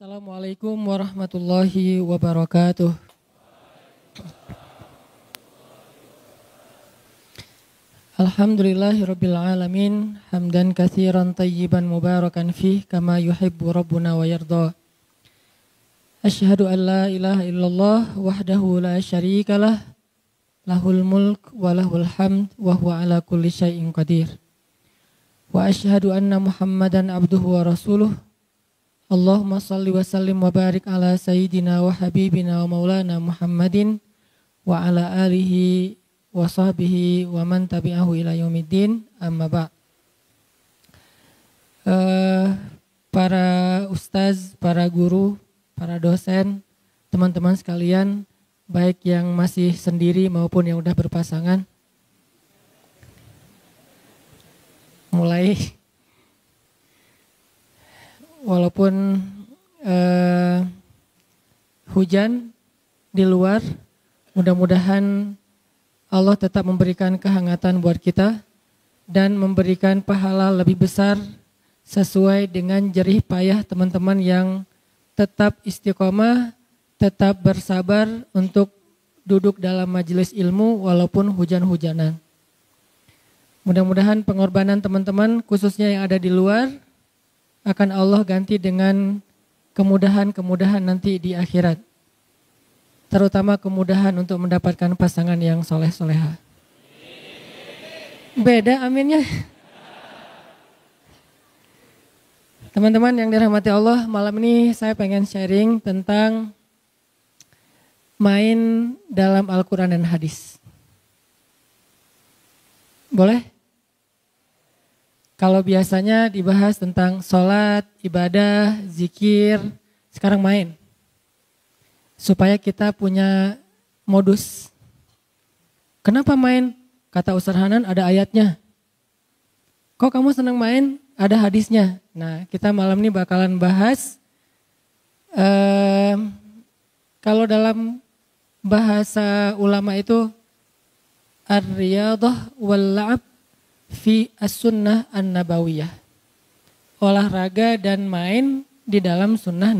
Assalamualaikum warahmatullahi wabarakatuh. Alhamdulillahirabbil alamin, hamdan katsiran tayyiban mubarakan fih kama yuhibbu rabbuna wa yarda. Asyhadu an la ilaha illallah wahdahu la syarikalah, lahul mulk wa lahul hamd wa huwa ala kulli syai'in qadir. Wa asyhadu anna Muhammadan abduhu wa rasuluh. Allahumma salli wa sallim wa barik ala sayyidina wa habibina wa maulana Muhammadin wa ala alihi wa sahbihi wa man tabi'ahu ila yaumiddin, amma ba'. Para ustaz, para guru, para dosen, teman-teman sekalian, baik yang masih sendiri maupun yang udah berpasangan, mulai walaupun hujan di luar, mudah-mudahan Allah tetap memberikan kehangatan buat kita dan memberikan pahala lebih besar sesuai dengan jerih payah teman-teman yang tetap istiqomah, tetap bersabar untuk duduk dalam majelis ilmu walaupun hujan-hujanan. Mudah-mudahan pengorbanan teman-teman khususnya yang ada di luar akan Allah ganti dengan kemudahan-kemudahan nanti di akhirat. Terutama kemudahan untuk mendapatkan pasangan yang soleh-soleha. Beda aminnya. Teman-teman yang dirahmati Allah, malam ini saya pengen sharing tentang main dalam Al-Quran dan hadis. Boleh? Kalau biasanya dibahas tentang sholat, ibadah, zikir, sekarang main. Supaya kita punya modus. Kenapa main? Kata Ustaz Hanan ada ayatnya. Kok kamu senang main? Ada hadisnya. Nah, kita malam ini bakalan bahas. Kalau dalam bahasa ulama itu ar-riyadah wal-la'ab fi as-sunnah an-nabawiyah. Olahraga dan main di dalam sunnah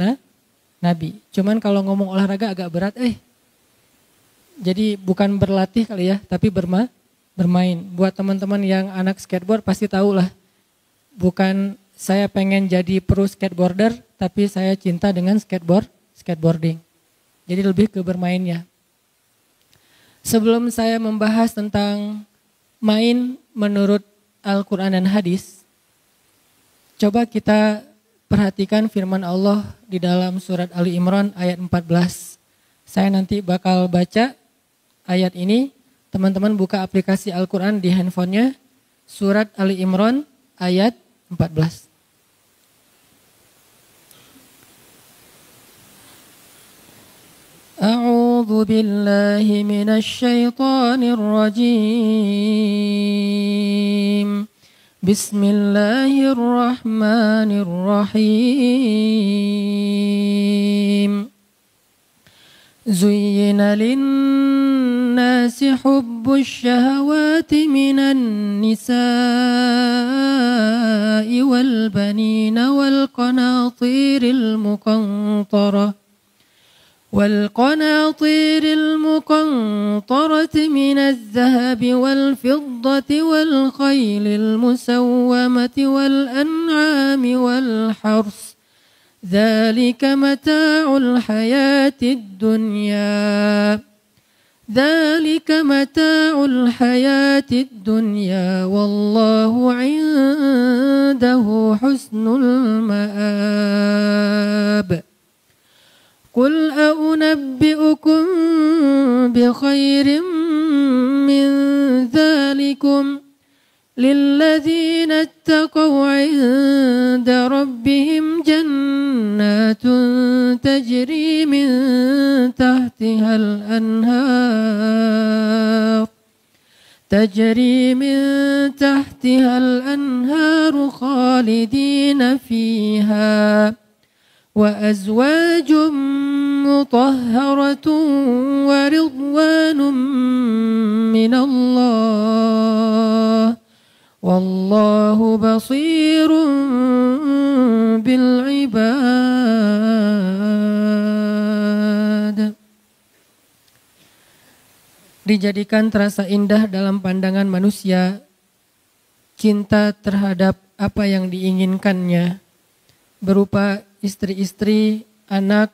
Nabi. Cuman kalau ngomong olahraga agak berat Jadi bukan berlatih kali ya, tapi bermain. Buat teman-teman yang anak skateboard pasti tahu lah. Bukan saya pengen jadi pro skateboarder, tapi saya cinta dengan skateboarding. Jadi lebih ke bermainnya. Sebelum saya membahas tentang main menurut Al-Quran dan hadis, coba kita perhatikan firman Allah di dalam surat Ali Imran ayat 14. Saya nanti bakal baca ayat ini, teman-teman buka aplikasi Al-Quran di handphonenya, surat Ali Imran ayat 14. A'udzu billahi minasy syaithanir rajim. Bismillahirrahmanirrahim. Zuyyina lin-nasi hubbus syahawati minan nisa'i wal banina wal qanatiril muqantarah والقناطير المقنطرة من الذهب والفضة والخيل المسومة والأنعام والحرث ذلك متاع الحياة الدنيا والله عنده حسن المآب قل أنبئكم بخير من ذلكم للذين اتقوا عند ربهم جنات تجري من تحتها الأنهار خالدين فيها وأزواج مطهرة ورضوان من الله Wallahu basirun bil ibad. Dijadikan terasa indah dalam pandangan manusia cinta terhadap apa yang diinginkannya berupa istri-istri, anak,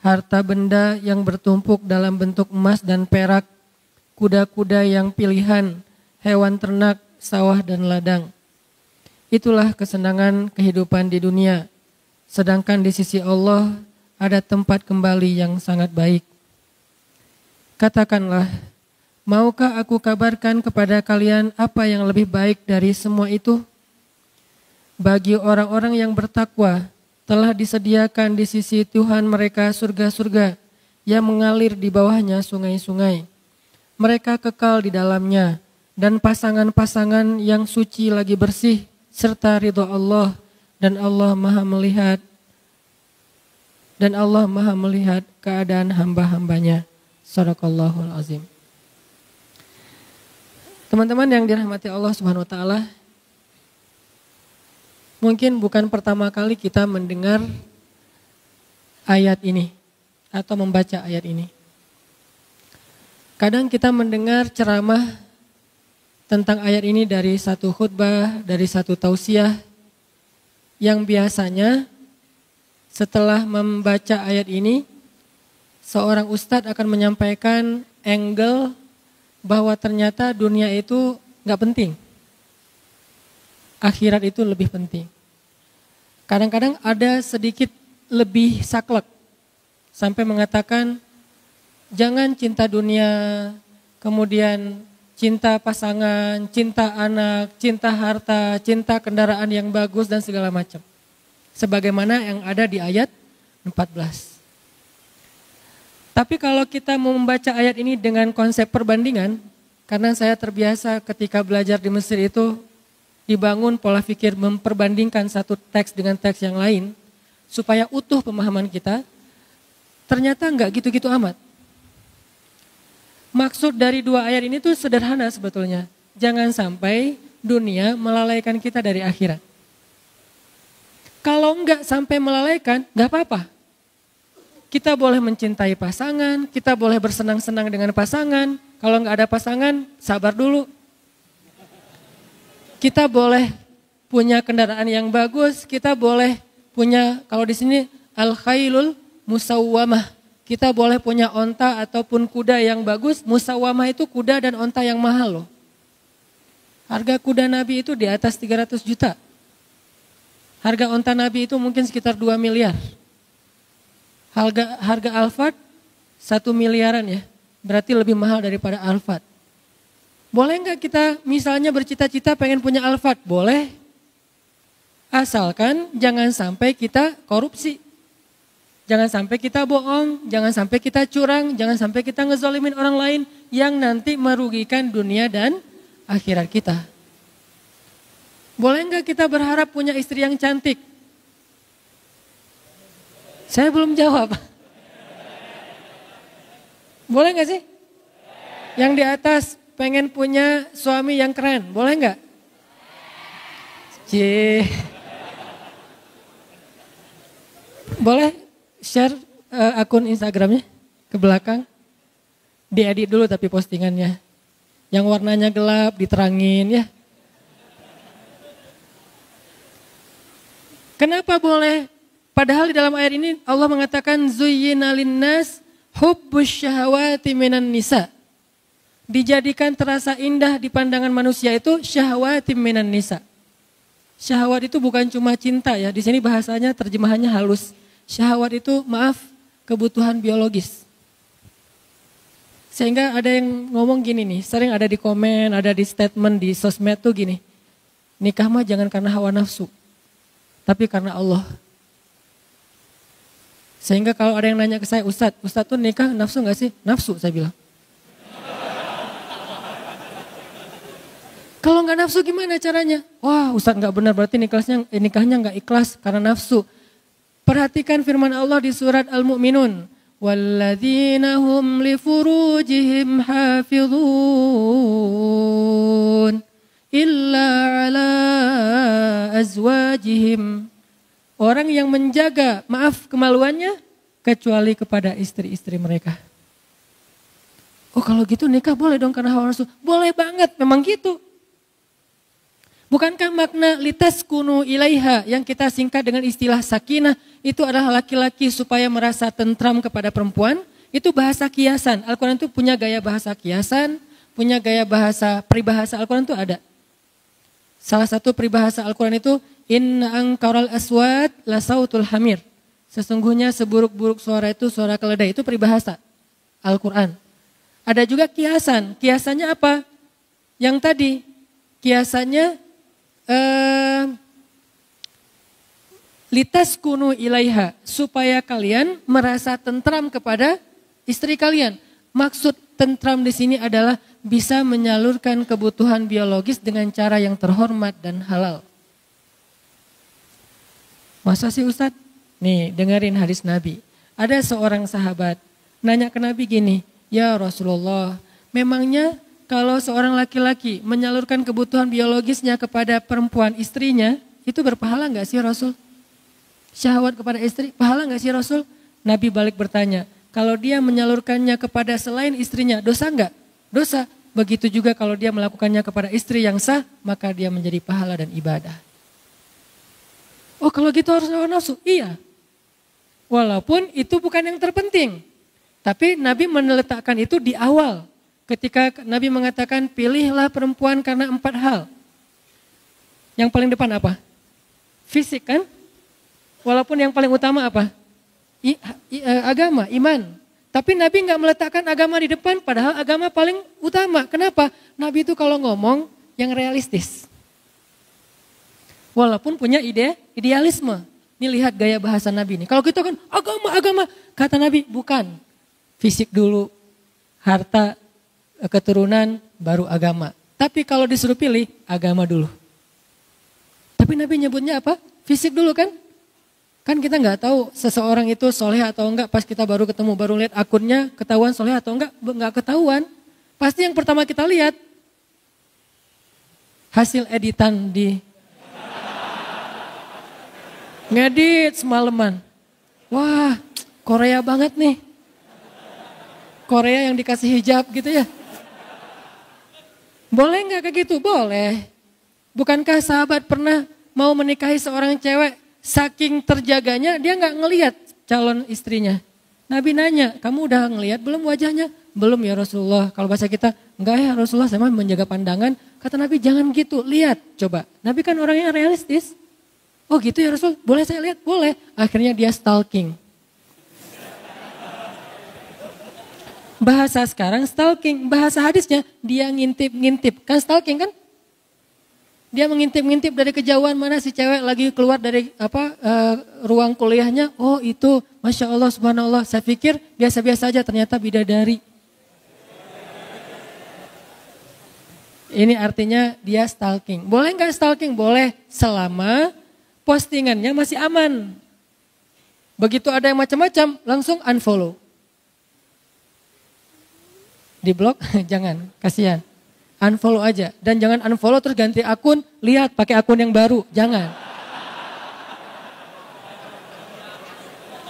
harta benda yang bertumpuk dalam bentuk emas dan perak, kuda-kuda yang pilihan, hewan ternak, sawah dan ladang. Itulah kesenangan kehidupan di dunia. Sedangkan di sisi Allah ada tempat kembali yang sangat baik. Katakanlah, maukah aku kabarkan kepada kalian apa yang lebih baik dari semua itu? Bagi orang-orang yang bertakwa, telah disediakan di sisi Tuhan mereka surga-surga yang mengalir di bawahnya sungai-sungai. Mereka kekal di dalamnya dan pasangan-pasangan yang suci lagi bersih serta ridha Allah dan Allah Maha melihat keadaan hamba-hambanya. Shadaqallahul azim. Teman-teman yang dirahmati Allah Subhanahu wa taala, mungkin bukan pertama kali kita mendengar ayat ini atau membaca ayat ini. Kadang kita mendengar ceramah tentang ayat ini dari satu khutbah, dari satu tausiah yang biasanya setelah membaca ayat ini seorang ustadz akan menyampaikan angle bahwa ternyata dunia itu gak penting. Akhirat itu lebih penting. Kadang-kadang ada sedikit lebih saklek. Sampai mengatakan jangan cinta dunia, kemudian cinta pasangan, cinta anak, cinta harta, cinta kendaraan yang bagus dan segala macam. Sebagaimana yang ada di ayat 14. Tapi kalau kita mau membaca ayat ini dengan konsep perbandingan, karena saya terbiasa ketika belajar di Mesir itu dibangun pola pikir memperbandingkan satu teks dengan teks yang lain, supaya utuh pemahaman kita, ternyata enggak gitu-gitu amat. Maksud dari dua ayat ini tuh sederhana sebetulnya. Jangan sampai dunia melalaikan kita dari akhirat. Kalau enggak sampai melalaikan, enggak apa-apa. Kita boleh mencintai pasangan, kita boleh bersenang-senang dengan pasangan. Kalau enggak ada pasangan, sabar dulu. Kita boleh punya kendaraan yang bagus, kita boleh punya, kalau di sini al-khailul musawwamah. Kita boleh punya onta ataupun kuda yang bagus. Musawwamah itu kuda dan onta yang mahal loh. Harga kuda Nabi itu di atas 300 juta. Harga onta Nabi itu mungkin sekitar 2 miliar. Harga Alphard 1 miliaran ya. Berarti lebih mahal daripada Alphard. Boleh enggak kita misalnya bercita-cita pengen punya Alphard? Boleh. Asalkan jangan sampai kita korupsi. Jangan sampai kita bohong, jangan sampai kita curang, jangan sampai kita ngezolimin orang lain yang nanti merugikan dunia dan akhirat kita. Boleh enggak kita berharap punya istri yang cantik? Saya belum jawab. Boleh enggak sih? Yang di atas pengen punya suami yang keren, boleh enggak? Boleh share akun Instagramnya ke belakang? Diedit dulu tapi postingannya. Yang warnanya gelap diterangin ya. Kenapa boleh? Padahal di dalam ayat ini Allah mengatakan zuyyina linnas hubbus syahawati minan nisa. Dijadikan terasa indah di pandangan manusia itu syahwati minan nisa. Syahwat itu bukan cuma cinta ya. Di sini bahasanya terjemahannya halus. Syahwat itu kebutuhan biologis. Sehingga ada yang ngomong gini nih, sering ada di komen, ada di statement di sosmed tuh gini. Nikah mah jangan karena hawa nafsu, tapi karena Allah. Sehingga kalau ada yang nanya ke saya, Ustadz tuh nikah nafsu gak sih? Nafsu saya bilang. Kalau gak nafsu gimana caranya? Wah Ustadz gak benar berarti nikahnya gak ikhlas karena nafsu. Perhatikan firman Allah di surat Al-Mu'minun. Walladzina hum li furujihim hafidhun illa ala azwajihim. Orang yang menjaga, maaf, kemaluannya kecuali kepada istri-istri mereka. Oh kalau gitu nikah boleh dong karena hawa nafsu. Boleh banget, memang gitu. Bukankah makna litaskunu ilaiha yang kita singkat dengan istilah sakinah itu adalah laki-laki supaya merasa tentram kepada perempuan? Itu bahasa kiasan. Al-Quran itu punya gaya bahasa kiasan, punya gaya bahasa peribahasa Al-Quran itu ada. Salah satu peribahasa Al-Quran itu inna angkaral aswat la sautul hamir. Sesungguhnya seburuk-buruk suara itu suara keledai. Itu peribahasa Al-Quran. Ada juga kiasan. Kiasannya apa? Yang tadi kiasannya litaskunu ilaiha supaya kalian merasa tentram kepada istri kalian. Maksud tentram di sini adalah bisa menyalurkan kebutuhan biologis dengan cara yang terhormat dan halal. Masa sih Ustadz? Nih dengerin hadis Nabi. Ada seorang sahabat nanya ke Nabi gini, ya Rasulullah, memangnya kalau seorang laki-laki menyalurkan kebutuhan biologisnya kepada perempuan istrinya, itu berpahala enggak sih Rasul? Syahwat kepada istri, pahala enggak sih Rasul? Nabi balik bertanya, kalau dia menyalurkannya kepada selain istrinya, dosa enggak? Dosa. Begitu juga kalau dia melakukannya kepada istri yang sah, maka dia menjadi pahala dan ibadah. Oh kalau gitu harus hawa nafsu? Iya. Walaupun itu bukan yang terpenting. Tapi Nabi meletakkan itu di awal. Ketika Nabi mengatakan pilihlah perempuan karena 4 hal. Yang paling depan apa? Fisik kan? Walaupun yang paling utama apa? Agama, iman. Tapi Nabi nggak meletakkan agama di depan padahal agama paling utama. Kenapa? Nabi itu kalau ngomong yang realistis. Walaupun punya idealisme. Ini lihat gaya bahasa Nabi ini. Kalau kita kan agama. Kata Nabi bukan. Fisik dulu, harta, keturunan, baru agama. Tapi kalau disuruh pilih, agama dulu. Tapi Nabi nyebutnya apa? Fisik dulu kan? Kan kita nggak tahu seseorang itu soleh atau enggak pas kita baru ketemu, baru lihat akunnya ketahuan soleh atau enggak ketahuan. Pasti yang pertama kita lihat hasil editan di ngedit semalaman. Wah, Korea banget nih. Korea yang dikasih hijab gitu ya. Boleh nggak kayak gitu? Boleh. Bukankah sahabat pernah mau menikahi seorang cewek, saking terjaganya dia nggak ngelihat calon istrinya. Nabi nanya, kamu udah ngelihat belum wajahnya? Belum ya Rasulullah. Kalau bahasa kita, enggak ya Rasulullah, saya mah menjaga pandangan. Kata Nabi jangan gitu, lihat coba. Nabi kan orangnya realistis. Oh gitu ya Rasul, boleh saya lihat? Boleh. Akhirnya dia stalking. Bahasa sekarang stalking, bahasa hadisnya dia ngintip-ngintip. Kan stalking kan? Dia mengintip-ngintip dari kejauhan mana si cewek lagi keluar dari ruang kuliahnya. Oh itu, Masya Allah, Subhanallah. Saya pikir biasa-biasa aja, ternyata bidadari. Ini artinya dia stalking. Boleh nggak stalking? Boleh, selama postingannya masih aman. Begitu ada yang macam-macam, langsung unfollow. Di blok jangan, kasihan. Unfollow aja dan jangan unfollow terus ganti akun, lihat pakai akun yang baru, jangan.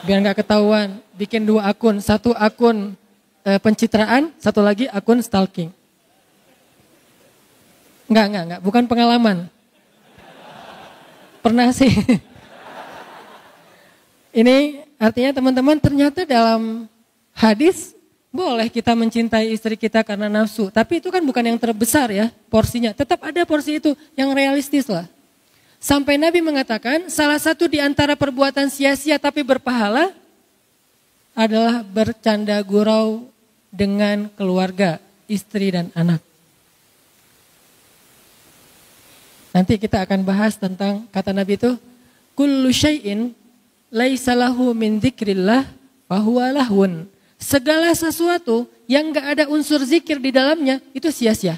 Biar nggak ketahuan, bikin 2 akun, 1 akun pencitraan, 1 lagi akun stalking. Enggak, bukan pengalaman. Pernah sih. Ini artinya teman-teman ternyata dalam hadis boleh kita mencintai istri kita karena nafsu. Tapi itu kan bukan yang terbesar ya porsinya. Tetap ada porsi itu yang realistis lah. Sampai Nabi mengatakan salah satu di antara perbuatan sia-sia tapi berpahala adalah bercanda gurau dengan keluarga, istri dan anak. Nanti kita akan bahas tentang kata Nabi itu kullu syai'in laisa lahu min dzikrillah fahuwa lahun. Segala sesuatu yang gak ada unsur zikir di dalamnya itu sia-sia.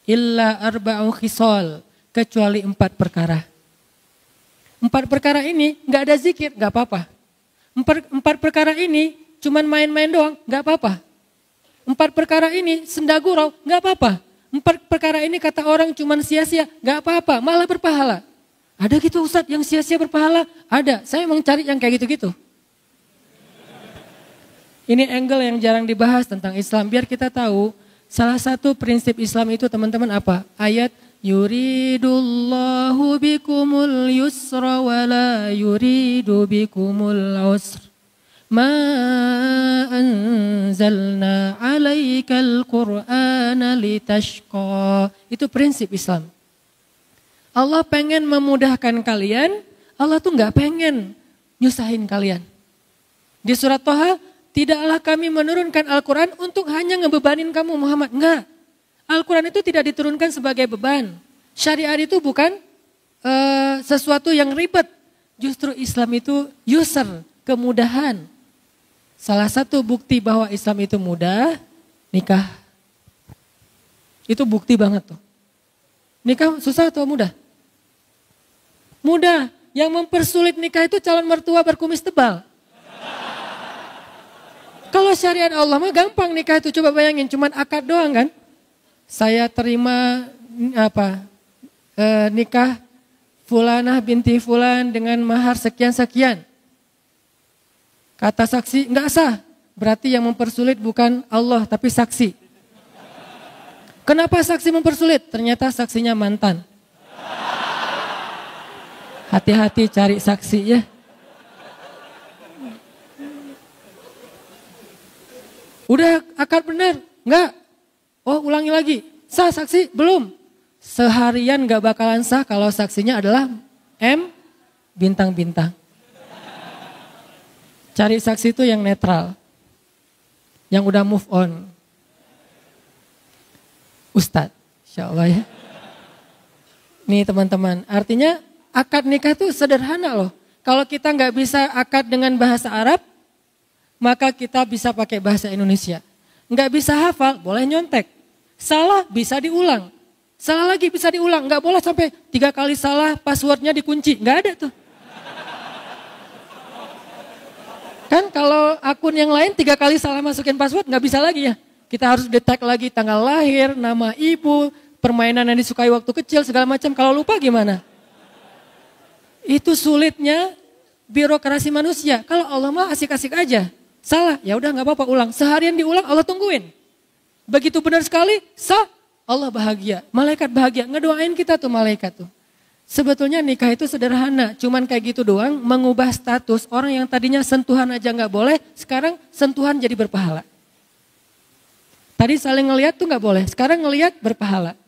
Illa arba'u khisal, kecuali 4 perkara. 4 perkara ini gak ada zikir, gak apa-apa. 4 perkara ini cuman main-main doang, gak apa-apa. 4 perkara ini senda gurau, gak apa-apa. 4 4 perkara ini kata orang cuman sia-sia, gak apa-apa, malah berpahala. Ada gitu Ustadz yang sia-sia berpahala? Ada, saya emang cari yang kayak gitu-gitu. Ini angle yang jarang dibahas tentang Islam, biar kita tahu salah satu prinsip Islam itu teman-teman apa? Ayat yuridullahu bikumul yusra wa la yuridu bikumul usra. Ma anzalna alaikal qur'ana litashqa. Itu prinsip Islam. Allah pengen memudahkan kalian, Allah tuh gak pengen nyusahin kalian. Di surat Toha, tidaklah kami menurunkan Al-Quran untuk hanya ngebebanin kamu Muhammad. Enggak. Al-Quran itu tidak diturunkan sebagai beban. Syariat itu bukan sesuatu yang ribet. Justru Islam itu yusr, kemudahan. Salah satu bukti bahwa Islam itu mudah, nikah. Itu bukti banget tuh. Nikah susah atau mudah? Mudah. Yang mempersulit nikah itu calon mertua berkumis tebal. Kalau syariat Allah mah gampang nikah itu, coba bayangin cuman akad doang kan. Saya terima nikah fulanah binti fulan dengan mahar sekian-sekian. Kata saksi enggak sah, berarti yang mempersulit bukan Allah tapi saksi. Kenapa saksi mempersulit? Ternyata saksinya mantan. Hati-hati cari saksi ya. Udah akad benar? Enggak. Oh ulangi lagi. Sah saksi? Belum. Seharian gak bakalan sah kalau saksinya adalah M bintang-bintang. Cari saksi itu yang netral. Yang udah move on. Ustadz, insya Allah ya. Nih teman-teman, artinya akad nikah itu sederhana loh. Kalau kita gak bisa akad dengan bahasa Arab, maka kita bisa pakai bahasa Indonesia. Nggak bisa hafal, boleh nyontek. Salah bisa diulang. Salah lagi bisa diulang. Nggak boleh sampai 3 kali salah passwordnya dikunci. Nggak ada tuh. Kan kalau akun yang lain 3 kali salah masukin password nggak bisa lagi ya. Kita harus detect lagi tanggal lahir, nama ibu, permainan yang disukai waktu kecil, segala macam. Kalau lupa gimana? Itu sulitnya birokrasi manusia. Kalau Allah mah asik-asik aja. Salah, ya udah nggak apa-apa ulang. Seharian diulang Allah tungguin. Begitu benar sekali, sah, Allah bahagia. Malaikat bahagia, ngedoain kita tuh malaikat tuh. Sebetulnya nikah itu sederhana, cuman kayak gitu doang, mengubah status. Orang yang tadinya sentuhan aja nggak boleh, sekarang sentuhan jadi berpahala. Tadi saling ngelihat tuh nggak boleh, sekarang ngelihat berpahala.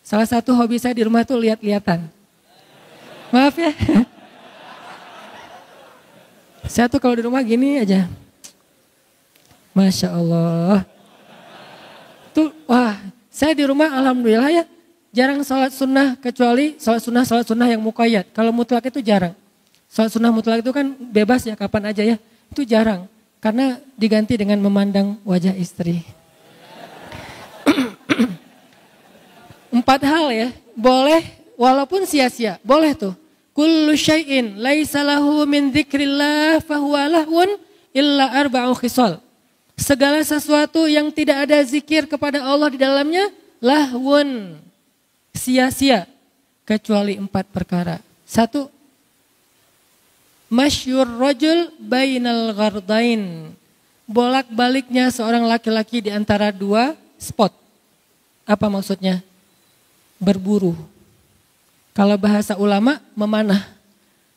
Salah satu hobi saya di rumah tuh lihat-lihatan. Maaf ya. Saya tuh kalau di rumah gini aja. Masya Allah. Tuh, wah, saya di rumah alhamdulillah ya. Jarang sholat sunnah kecuali sholat sunnah yang muqayyad. Kalau mutlak itu jarang. Sholat sunnah mutlak itu kan bebas ya kapan aja ya. Itu jarang. Karena diganti dengan memandang wajah istri. 4 hal ya. Boleh walaupun sia-sia. Boleh tuh. Kullu syai'in laisa lahu min dzikrillah fahuwa lahun illa arba'u khisal. Segala sesuatu yang tidak ada zikir kepada Allah di dalamnya lahwun. Sia-sia kecuali 4 perkara. 1. Masyur rajul bainal ghardain. Bolak-baliknya seorang laki-laki di antara 2 spot. Apa maksudnya? Berburu. Kalau bahasa ulama memanah.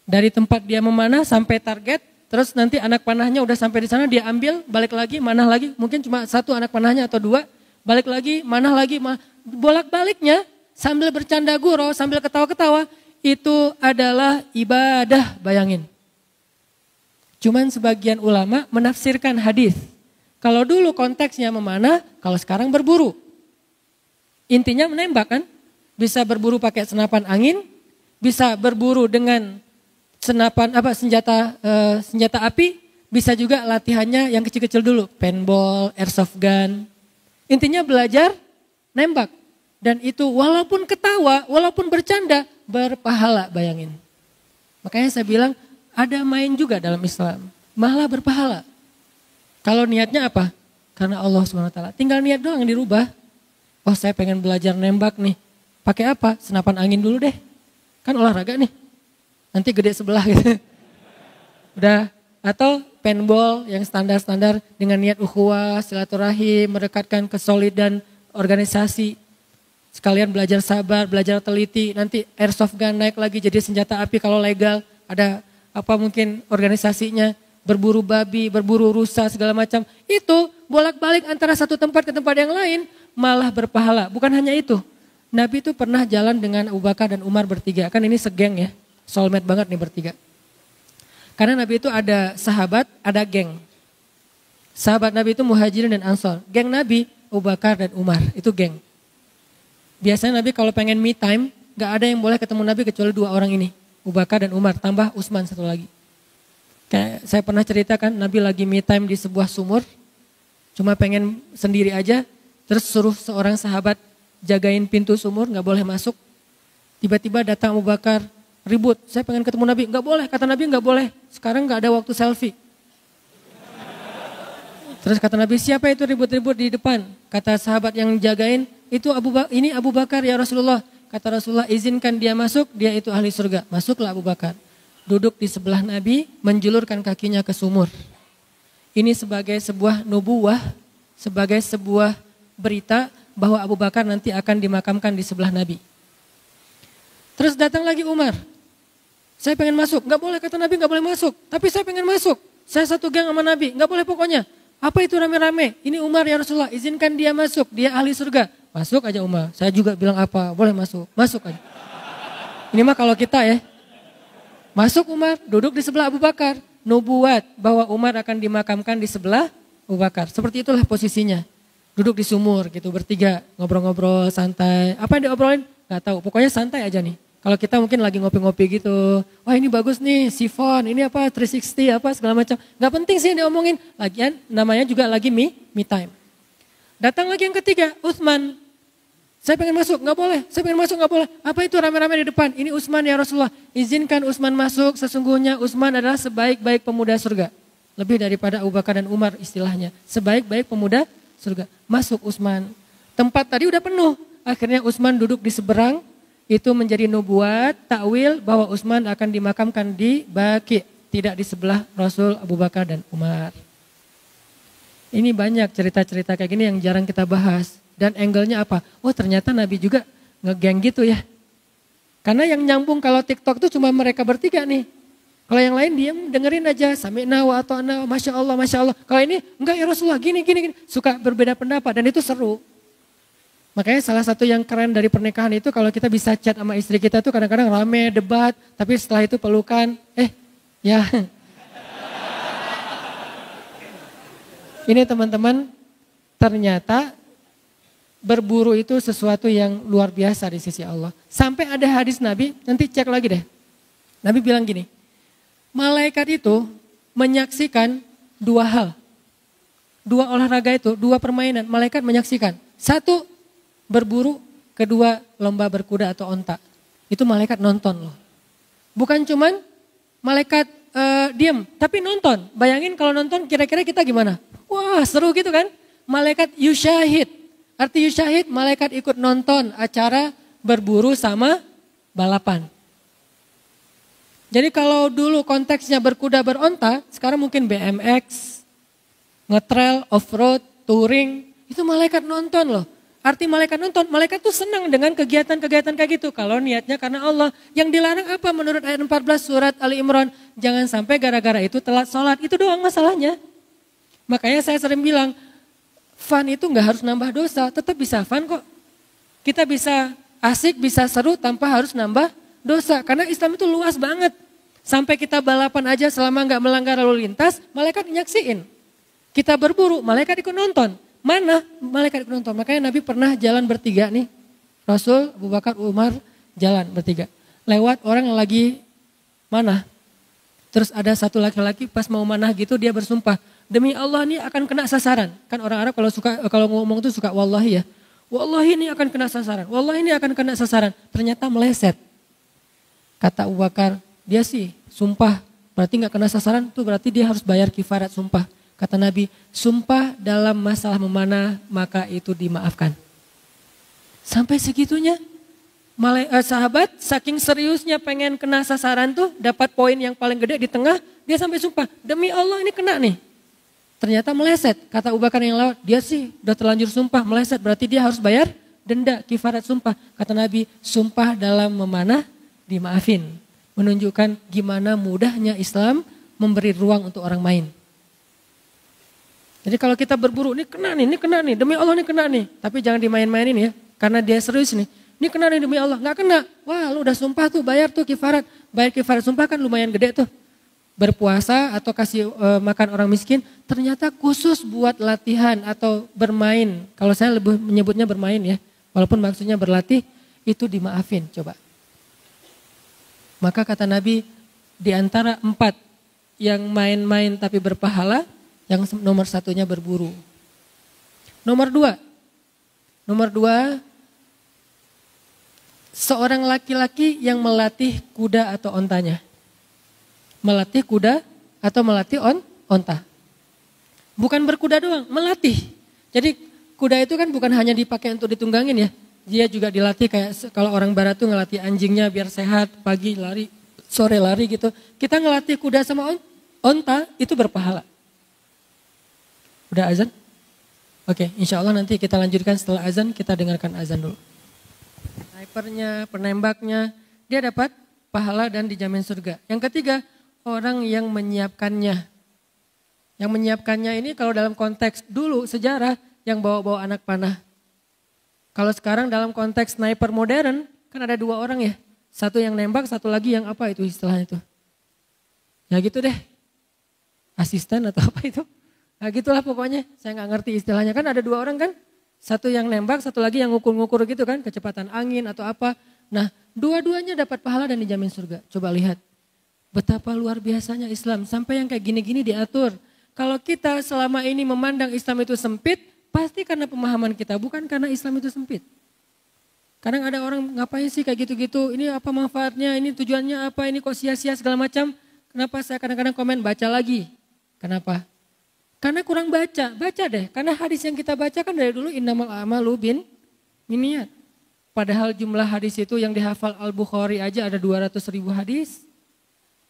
Dari tempat dia memanah sampai target, terus nanti anak panahnya udah sampai di sana dia ambil, balik lagi, manah lagi, mungkin cuma 1 anak panahnya atau 2, balik lagi, manah lagi, bolak-baliknya sambil bercanda gurau, sambil ketawa-ketawa, itu adalah ibadah, bayangin. Cuman sebagian ulama menafsirkan hadis. Kalau dulu konteksnya memanah, kalau sekarang berburu. Intinya menembak kan? Bisa berburu pakai senapan angin, bisa berburu dengan senapan senjata api, bisa juga latihannya yang kecil-kecil dulu, paintball, airsoft gun. Intinya belajar nembak. Dan itu walaupun ketawa, walaupun bercanda, berpahala, bayangin. Makanya saya bilang ada main juga dalam Islam, malah berpahala. Kalau niatnya apa? Karena Allah SWT. Tinggal niat doang yang dirubah. Oh saya pengen belajar nembak nih. Pakai apa? Senapan angin dulu deh. Kan olahraga nih. Nanti gede sebelah gitu. Udah. Atau paintball yang standar-standar dengan niat ukhuwah, silaturahim, mendekatkan kesolidan organisasi. Sekalian belajar sabar, belajar teliti. Nanti airsoft gun naik lagi jadi senjata api kalau legal. Ada apa mungkin organisasinya. Berburu babi, berburu rusa segala macam. Itu bolak-balik antara satu tempat ke tempat yang lain malah berpahala. Bukan hanya itu. Nabi itu pernah jalan dengan Abu Bakar dan Umar bertiga. Kan ini segeng ya. Soulmate banget nih bertiga. Karena Nabi itu ada sahabat, ada geng. Sahabat Nabi itu Muhajirin dan Ansor. Geng Nabi Abu Bakar dan Umar. Itu geng. Biasanya Nabi kalau pengen me time, gak ada yang boleh ketemu Nabi kecuali dua orang ini. Abu Bakar dan Umar, tambah Utsman satu lagi. Kayak saya pernah ceritakan Nabi lagi me time di sebuah sumur, cuma pengen sendiri aja, terus suruh seorang sahabat jagain pintu sumur, gak boleh masuk. Tiba-tiba datang Abu Bakar, ribut, saya pengen ketemu Nabi, gak boleh, kata Nabi gak boleh, sekarang gak ada waktu selfie. Terus kata Nabi, siapa itu ribut-ribut di depan? Kata sahabat yang jagain, itu ini Abu Bakar ya Rasulullah. Kata Rasulullah, izinkan dia masuk, dia itu ahli surga. Masuklah Abu Bakar. Duduk di sebelah Nabi, menjulurkan kakinya ke sumur. Ini sebagai sebuah nubuwah, sebagai sebuah berita bahwa Abu Bakar nanti akan dimakamkan di sebelah Nabi. Terus datang lagi Umar. Saya pengen masuk, gak boleh kata Nabi gak boleh masuk. Tapi saya pengen masuk, saya satu geng sama Nabi, gak boleh pokoknya. Apa itu rame-rame? Ini Umar ya Rasulullah, izinkan dia masuk, dia ahli surga. Masuk aja Umar, saya juga bilang apa, boleh masuk, masuk aja. Ini mah kalau kita ya. Masuk Umar, duduk di sebelah Abu Bakar. Nubuat bahwa Umar akan dimakamkan di sebelah Abu Bakar. Seperti itulah posisinya. Duduk di sumur gitu bertiga, ngobrol-ngobrol santai. Apa yang diobrolin? Gak tahu, pokoknya santai aja nih. Kalau kita mungkin lagi ngopi-ngopi gitu. Wah ini bagus nih, sifon, ini apa 360 apa segala macam. Gak penting sih yang diomongin. Lagian namanya juga lagi me time. Datang lagi yang ketiga, Utsman. Saya pengen masuk, gak boleh. Saya pengen masuk, gak boleh. Apa itu rame-rame di depan? Ini Utsman ya Rasulullah. Izinkan Utsman masuk, sesungguhnya Utsman adalah sebaik-baik pemuda surga. Lebih daripada Abu Bakar dan Umar istilahnya. Sebaik-baik pemuda surga. Masuk Utsman. Tempat tadi udah penuh. Akhirnya Utsman duduk di seberang. Itu menjadi nubuat, takwil bahwa Utsman akan dimakamkan di Baqi. Tidak di sebelah Rasul, Abu Bakar dan Umar. Ini banyak cerita-cerita kayak gini yang jarang kita bahas. Dan angle-nya apa? Oh ternyata Nabi juga ngegeng gitu ya. Karena yang nyambung kalau TikTok itu cuma mereka bertiga nih. Kalau yang lain diam dengerin aja. Sami'na wa ata'na, Masya Allah, Masya Allah. Kalau ini enggak ya Rasulullah gini. Suka berbeda pendapat dan itu seru. Makanya salah satu yang keren dari pernikahan itu kalau kita bisa chat sama istri kita tuh kadang-kadang rame, debat. Tapi setelah itu pelukan. Ya. Ini teman-teman ternyata berburu itu sesuatu yang luar biasa di sisi Allah. Sampai ada hadis Nabi, nanti cek lagi deh. Nabi bilang gini, malaikat itu menyaksikan dua hal. Dua olahraga itu, dua permainan, malaikat menyaksikan. Satu, berburu, kedua, lomba berkuda atau onta. Itu malaikat nonton loh. Bukan cuman malaikat diam, tapi nonton. Bayangin kalau nonton kira-kira kita gimana? Wah seru gitu kan? Malaikat yusyahid. Arti yusyahid, malaikat ikut nonton acara berburu sama balapan. Jadi kalau dulu konteksnya berkuda beronta, sekarang mungkin BMX, ngetrail, off-road, touring, itu malaikat nonton loh. Arti malaikat nonton, malaikat tuh senang dengan kegiatan-kegiatan kayak gitu. Kalau niatnya karena Allah. Yang dilarang apa menurut ayat 14 surat Ali Imran? Jangan sampai gara-gara itu telat sholat, itu doang masalahnya. Makanya saya sering bilang, fun itu gak harus nambah dosa, tetap bisa fun kok. Kita bisa asik, bisa seru tanpa harus nambah dosa. Karena Islam itu luas banget. Sampai kita balapan aja selama gak melanggar lalu lintas, malaikat nyaksiin. Kita berburu, malaikat ikut nonton. Mana? Malaikat ikut nonton. Makanya Nabi pernah jalan bertiga nih. Rasul, Abu Bakar, Umar jalan bertiga. Lewat orang yang lagi manah. Terus ada satu laki-laki pas mau manah gitu dia bersumpah. Demi Allah ini akan kena sasaran. Kan orang Arab kalau ngomong tuh suka wallahi ya. Wallahi ini akan kena sasaran. Wallahi ini akan kena sasaran. Ternyata meleset. Kata Abu Bakar, dia sih sumpah. Berarti gak kena sasaran tuh berarti dia harus bayar kifarat sumpah. Kata Nabi, sumpah dalam masalah memanah maka itu dimaafkan. Sampai segitunya. Sahabat saking seriusnya pengen kena sasaran tuh, dapat poin yang paling gede di tengah, dia sampai sumpah, demi Allah ini kena nih. Ternyata meleset, kata Abu Bakar yang lewat, dia sih udah terlanjur sumpah meleset, berarti dia harus bayar denda kifarat sumpah. Kata Nabi, sumpah dalam memanah dimaafin. Menunjukkan gimana mudahnya Islam memberi ruang untuk orang main. Jadi kalau kita berburu, ini kena nih, demi Allah ini kena nih. Tapi jangan dimain-mainin ya, karena dia serius nih. Ini kena nih demi Allah, nggak kena. Wah lu udah sumpah tuh, bayar tuh kifarat. Bayar kifarat sumpah kan lumayan gede tuh. Berpuasa atau kasih makan orang miskin, ternyata khusus buat latihan atau bermain. Kalau saya lebih menyebutnya bermain ya, walaupun maksudnya berlatih, itu dimaafin coba. Maka kata Nabi, di antara 4 yang main-main tapi berpahala, yang nomor 1-nya berburu. Nomor 2, seorang laki-laki yang melatih kuda atau ontanya. Melatih kuda atau melatih onta. Bukan berkuda doang, melatih. Jadi kuda itu kan bukan hanya dipakai untuk ditunggangin ya. Dia juga dilatih kayak kalau orang barat tuh ngelatih anjingnya biar sehat, pagi lari, sore lari gitu. Kita ngelatih kuda sama onta itu berpahala. Udah azan? Oke, insya Allah nanti kita lanjutkan setelah azan, kita dengarkan azan dulu. Snipernya, penembaknya, dia dapat pahala dan dijamin surga. Yang ketiga, orang yang menyiapkannya. Yang menyiapkannya ini kalau dalam konteks dulu sejarah yang bawa-bawa anak panah. Kalau sekarang dalam konteks sniper modern kan ada 2 orang ya. Satu yang nembak, satu lagi yang apa itu istilahnya itu. Ya gitu deh. Asisten atau apa itu. Nah gitulah pokoknya, saya nggak ngerti istilahnya. Kan ada 2 orang kan. Satu yang nembak, satu lagi yang ngukur-ngukur gitu kan, kecepatan angin atau apa. Nah, dua-duanya dapat pahala dan dijamin surga. Coba lihat, betapa luar biasanya Islam. Sampai yang kayak gini-gini diatur. Kalau kita selama ini memandang Islam itu sempit, pasti karena pemahaman kita, bukan karena Islam itu sempit. Kadang ada orang ngapain sih kayak gitu-gitu, ini apa manfaatnya, ini tujuannya apa, ini kok sia-sia segala macam. Kenapa saya kadang-kadang komen baca lagi? Kenapa? Karena kurang baca deh. Karena hadis yang kita baca kan dari dulu innamal a'malu binniyat. Padahal jumlah hadis itu yang dihafal Al-Bukhari aja ada 200.000 hadis.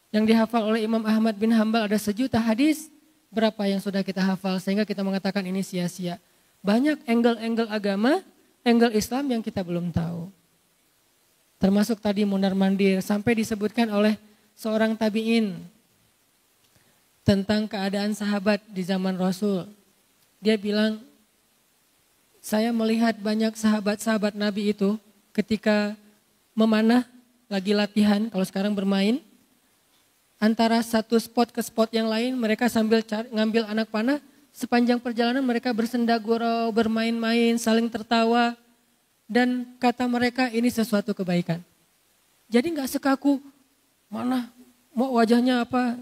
Yang dihafal oleh Imam Ahmad bin Hambal ada 1.000.000 hadis. Berapa yang sudah kita hafal sehingga kita mengatakan ini sia-sia. Banyak angle-angle agama, angle Islam yang kita belum tahu. Termasuk tadi mondar-mandir sampai disebutkan oleh seorang tabi'in. Tentang keadaan sahabat di zaman Rasul. Dia bilang, saya melihat banyak sahabat-sahabat Nabi itu ketika memanah, lagi latihan, kalau sekarang bermain. Antara satu spot ke spot yang lain, mereka sambil ngambil anak panah. Sepanjang perjalanan mereka bersenda gurau, bermain-main, saling tertawa. Dan kata mereka ini sesuatu kebaikan. Jadi gak sekaku, mana mau wajahnya apa,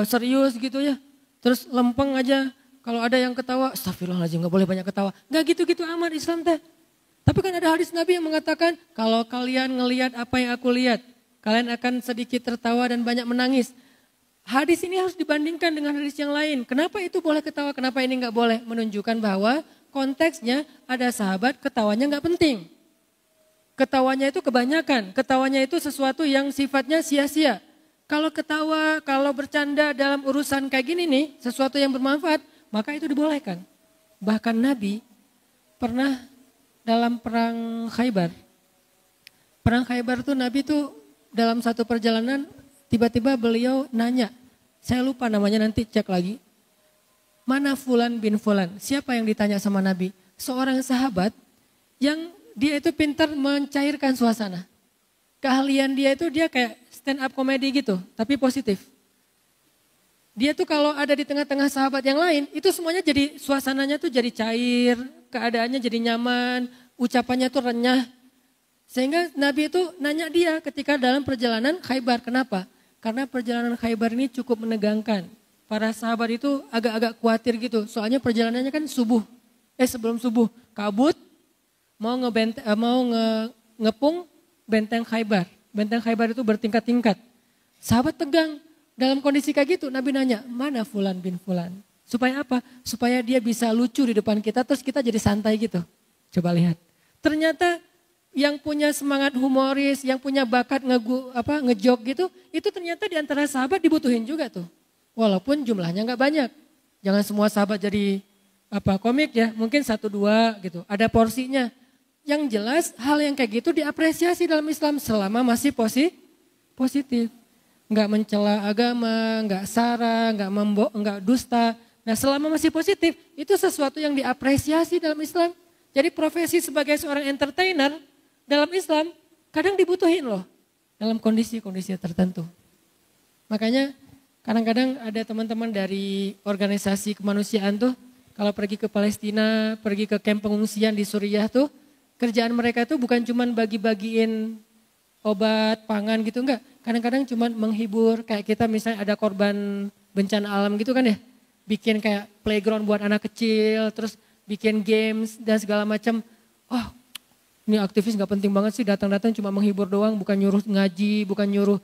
serius gitu ya. Terus lempeng aja. Kalau ada yang ketawa, astagfirullahaladzim gak boleh banyak ketawa. Gak gitu-gitu amat Islam teh. Tapi kan ada hadis Nabi yang mengatakan, kalau kalian ngelihat apa yang aku lihat, kalian akan sedikit tertawa dan banyak menangis. Hadis ini harus dibandingkan dengan hadis yang lain. Kenapa itu boleh ketawa, kenapa ini gak boleh? Menunjukkan bahwa konteksnya ada sahabat ketawanya gak penting. Ketawanya itu kebanyakan, ketawanya itu sesuatu yang sifatnya sia-sia. Kalau ketawa, kalau bercanda dalam urusan kayak gini nih, sesuatu yang bermanfaat, maka itu dibolehkan. Bahkan Nabi pernah dalam perang Khaybar. Perang Khaybar tuh Nabi tuh dalam satu perjalanan tiba-tiba beliau nanya, saya lupa namanya nanti cek lagi. Mana Fulan bin Fulan? Siapa yang ditanya sama Nabi? Seorang sahabat yang dia itu pintar mencairkan suasana. Keahlian dia itu dia kayak stand up comedy gitu, tapi positif. Dia tuh kalau ada di tengah-tengah sahabat yang lain, itu semuanya jadi suasananya tuh jadi cair, keadaannya jadi nyaman, ucapannya tuh renyah. Sehingga Nabi itu nanya dia ketika dalam perjalanan Khaybar, kenapa? Karena perjalanan Khaybar ini cukup menegangkan. Para sahabat itu agak-agak khawatir gitu, soalnya perjalanannya kan sebelum subuh, kabut, mau ngepung benteng Khaybar. Benteng Khaybar itu bertingkat-tingkat. Sahabat tegang. Dalam kondisi kayak gitu Nabi nanya, mana Fulan bin Fulan? Supaya apa? Supaya dia bisa lucu di depan kita terus kita jadi santai gitu. Coba lihat. Ternyata yang punya semangat humoris, yang punya bakat ngejok gitu, itu ternyata di antara sahabat dibutuhin juga tuh. Walaupun jumlahnya nggak banyak. Jangan semua sahabat jadi komik ya, mungkin 1-2 gitu. Ada porsinya. Yang jelas hal yang kayak gitu diapresiasi dalam Islam selama masih positif. Nggak mencela agama, nggak sara, nggak dusta. Nah selama masih positif, itu sesuatu yang diapresiasi dalam Islam. Jadi profesi sebagai seorang entertainer dalam Islam kadang dibutuhin loh dalam kondisi-kondisi tertentu. Makanya kadang-kadang ada teman-teman dari organisasi kemanusiaan tuh kalau pergi ke Palestina, pergi ke kamp pengungsian di Suriah tuh kerjaan mereka tuh bukan cuman bagi-bagiin obat, pangan gitu enggak. Kadang-kadang cuman menghibur kayak kita misalnya ada korban bencana alam gitu kan ya. Bikin kayak playground buat anak kecil, terus bikin games dan segala macam. Oh, ini aktivis nggak penting banget sih datang-datang cuma menghibur doang, bukan nyuruh ngaji, bukan nyuruh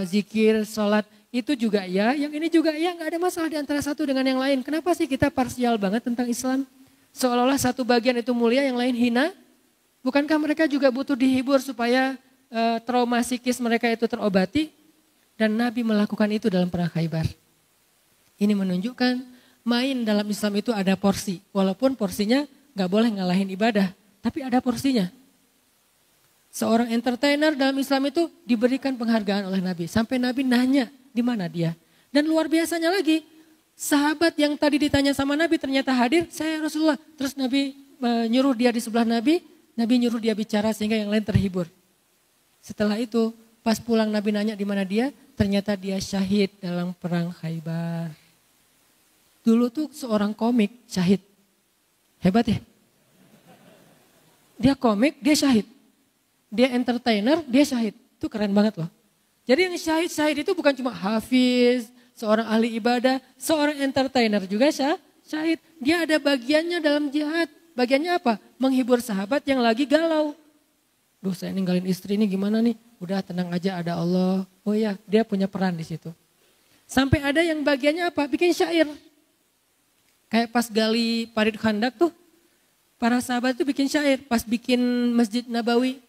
zikir, sholat. Itu juga ya, yang ini juga ya, nggak ada masalah di antara satu dengan yang lain. Kenapa sih kita parsial banget tentang Islam? Seolah-olah satu bagian itu mulia, yang lain hina. Bukankah mereka juga butuh dihibur supaya trauma psikis mereka itu terobati? Dan Nabi melakukan itu dalam perang Khaybar. Ini menunjukkan main dalam Islam itu ada porsi. Walaupun porsinya nggak boleh ngalahin ibadah. Tapi ada porsinya. Seorang entertainer dalam Islam itu diberikan penghargaan oleh Nabi. Sampai Nabi nanya di mana dia. Dan luar biasanya lagi, sahabat yang tadi ditanya sama Nabi ternyata hadir, saya Rasulullah. Terus Nabi nyuruh dia di sebelah Nabi, Nabi nyuruh dia bicara sehingga yang lain terhibur. Setelah itu pas pulang Nabi nanya di mana dia, ternyata dia syahid dalam perang Khaybar. Dulu tuh seorang komik syahid. Hebat ya? Dia komik, dia syahid. Dia entertainer, dia syahid. Itu keren banget loh. Jadi yang syahid itu bukan cuma hafiz, seorang ahli ibadah, seorang entertainer juga syahid. Dia ada bagiannya dalam jihad. Bagiannya apa? Menghibur sahabat yang lagi galau. Duh saya ninggalin istri ini gimana nih? Udah tenang aja ada Allah. Oh iya dia punya peran di situ. Sampai ada yang bagiannya apa? Bikin syair. Kayak pas gali parit khandak tuh. Para sahabat itu bikin syair pas bikin Masjid Nabawi.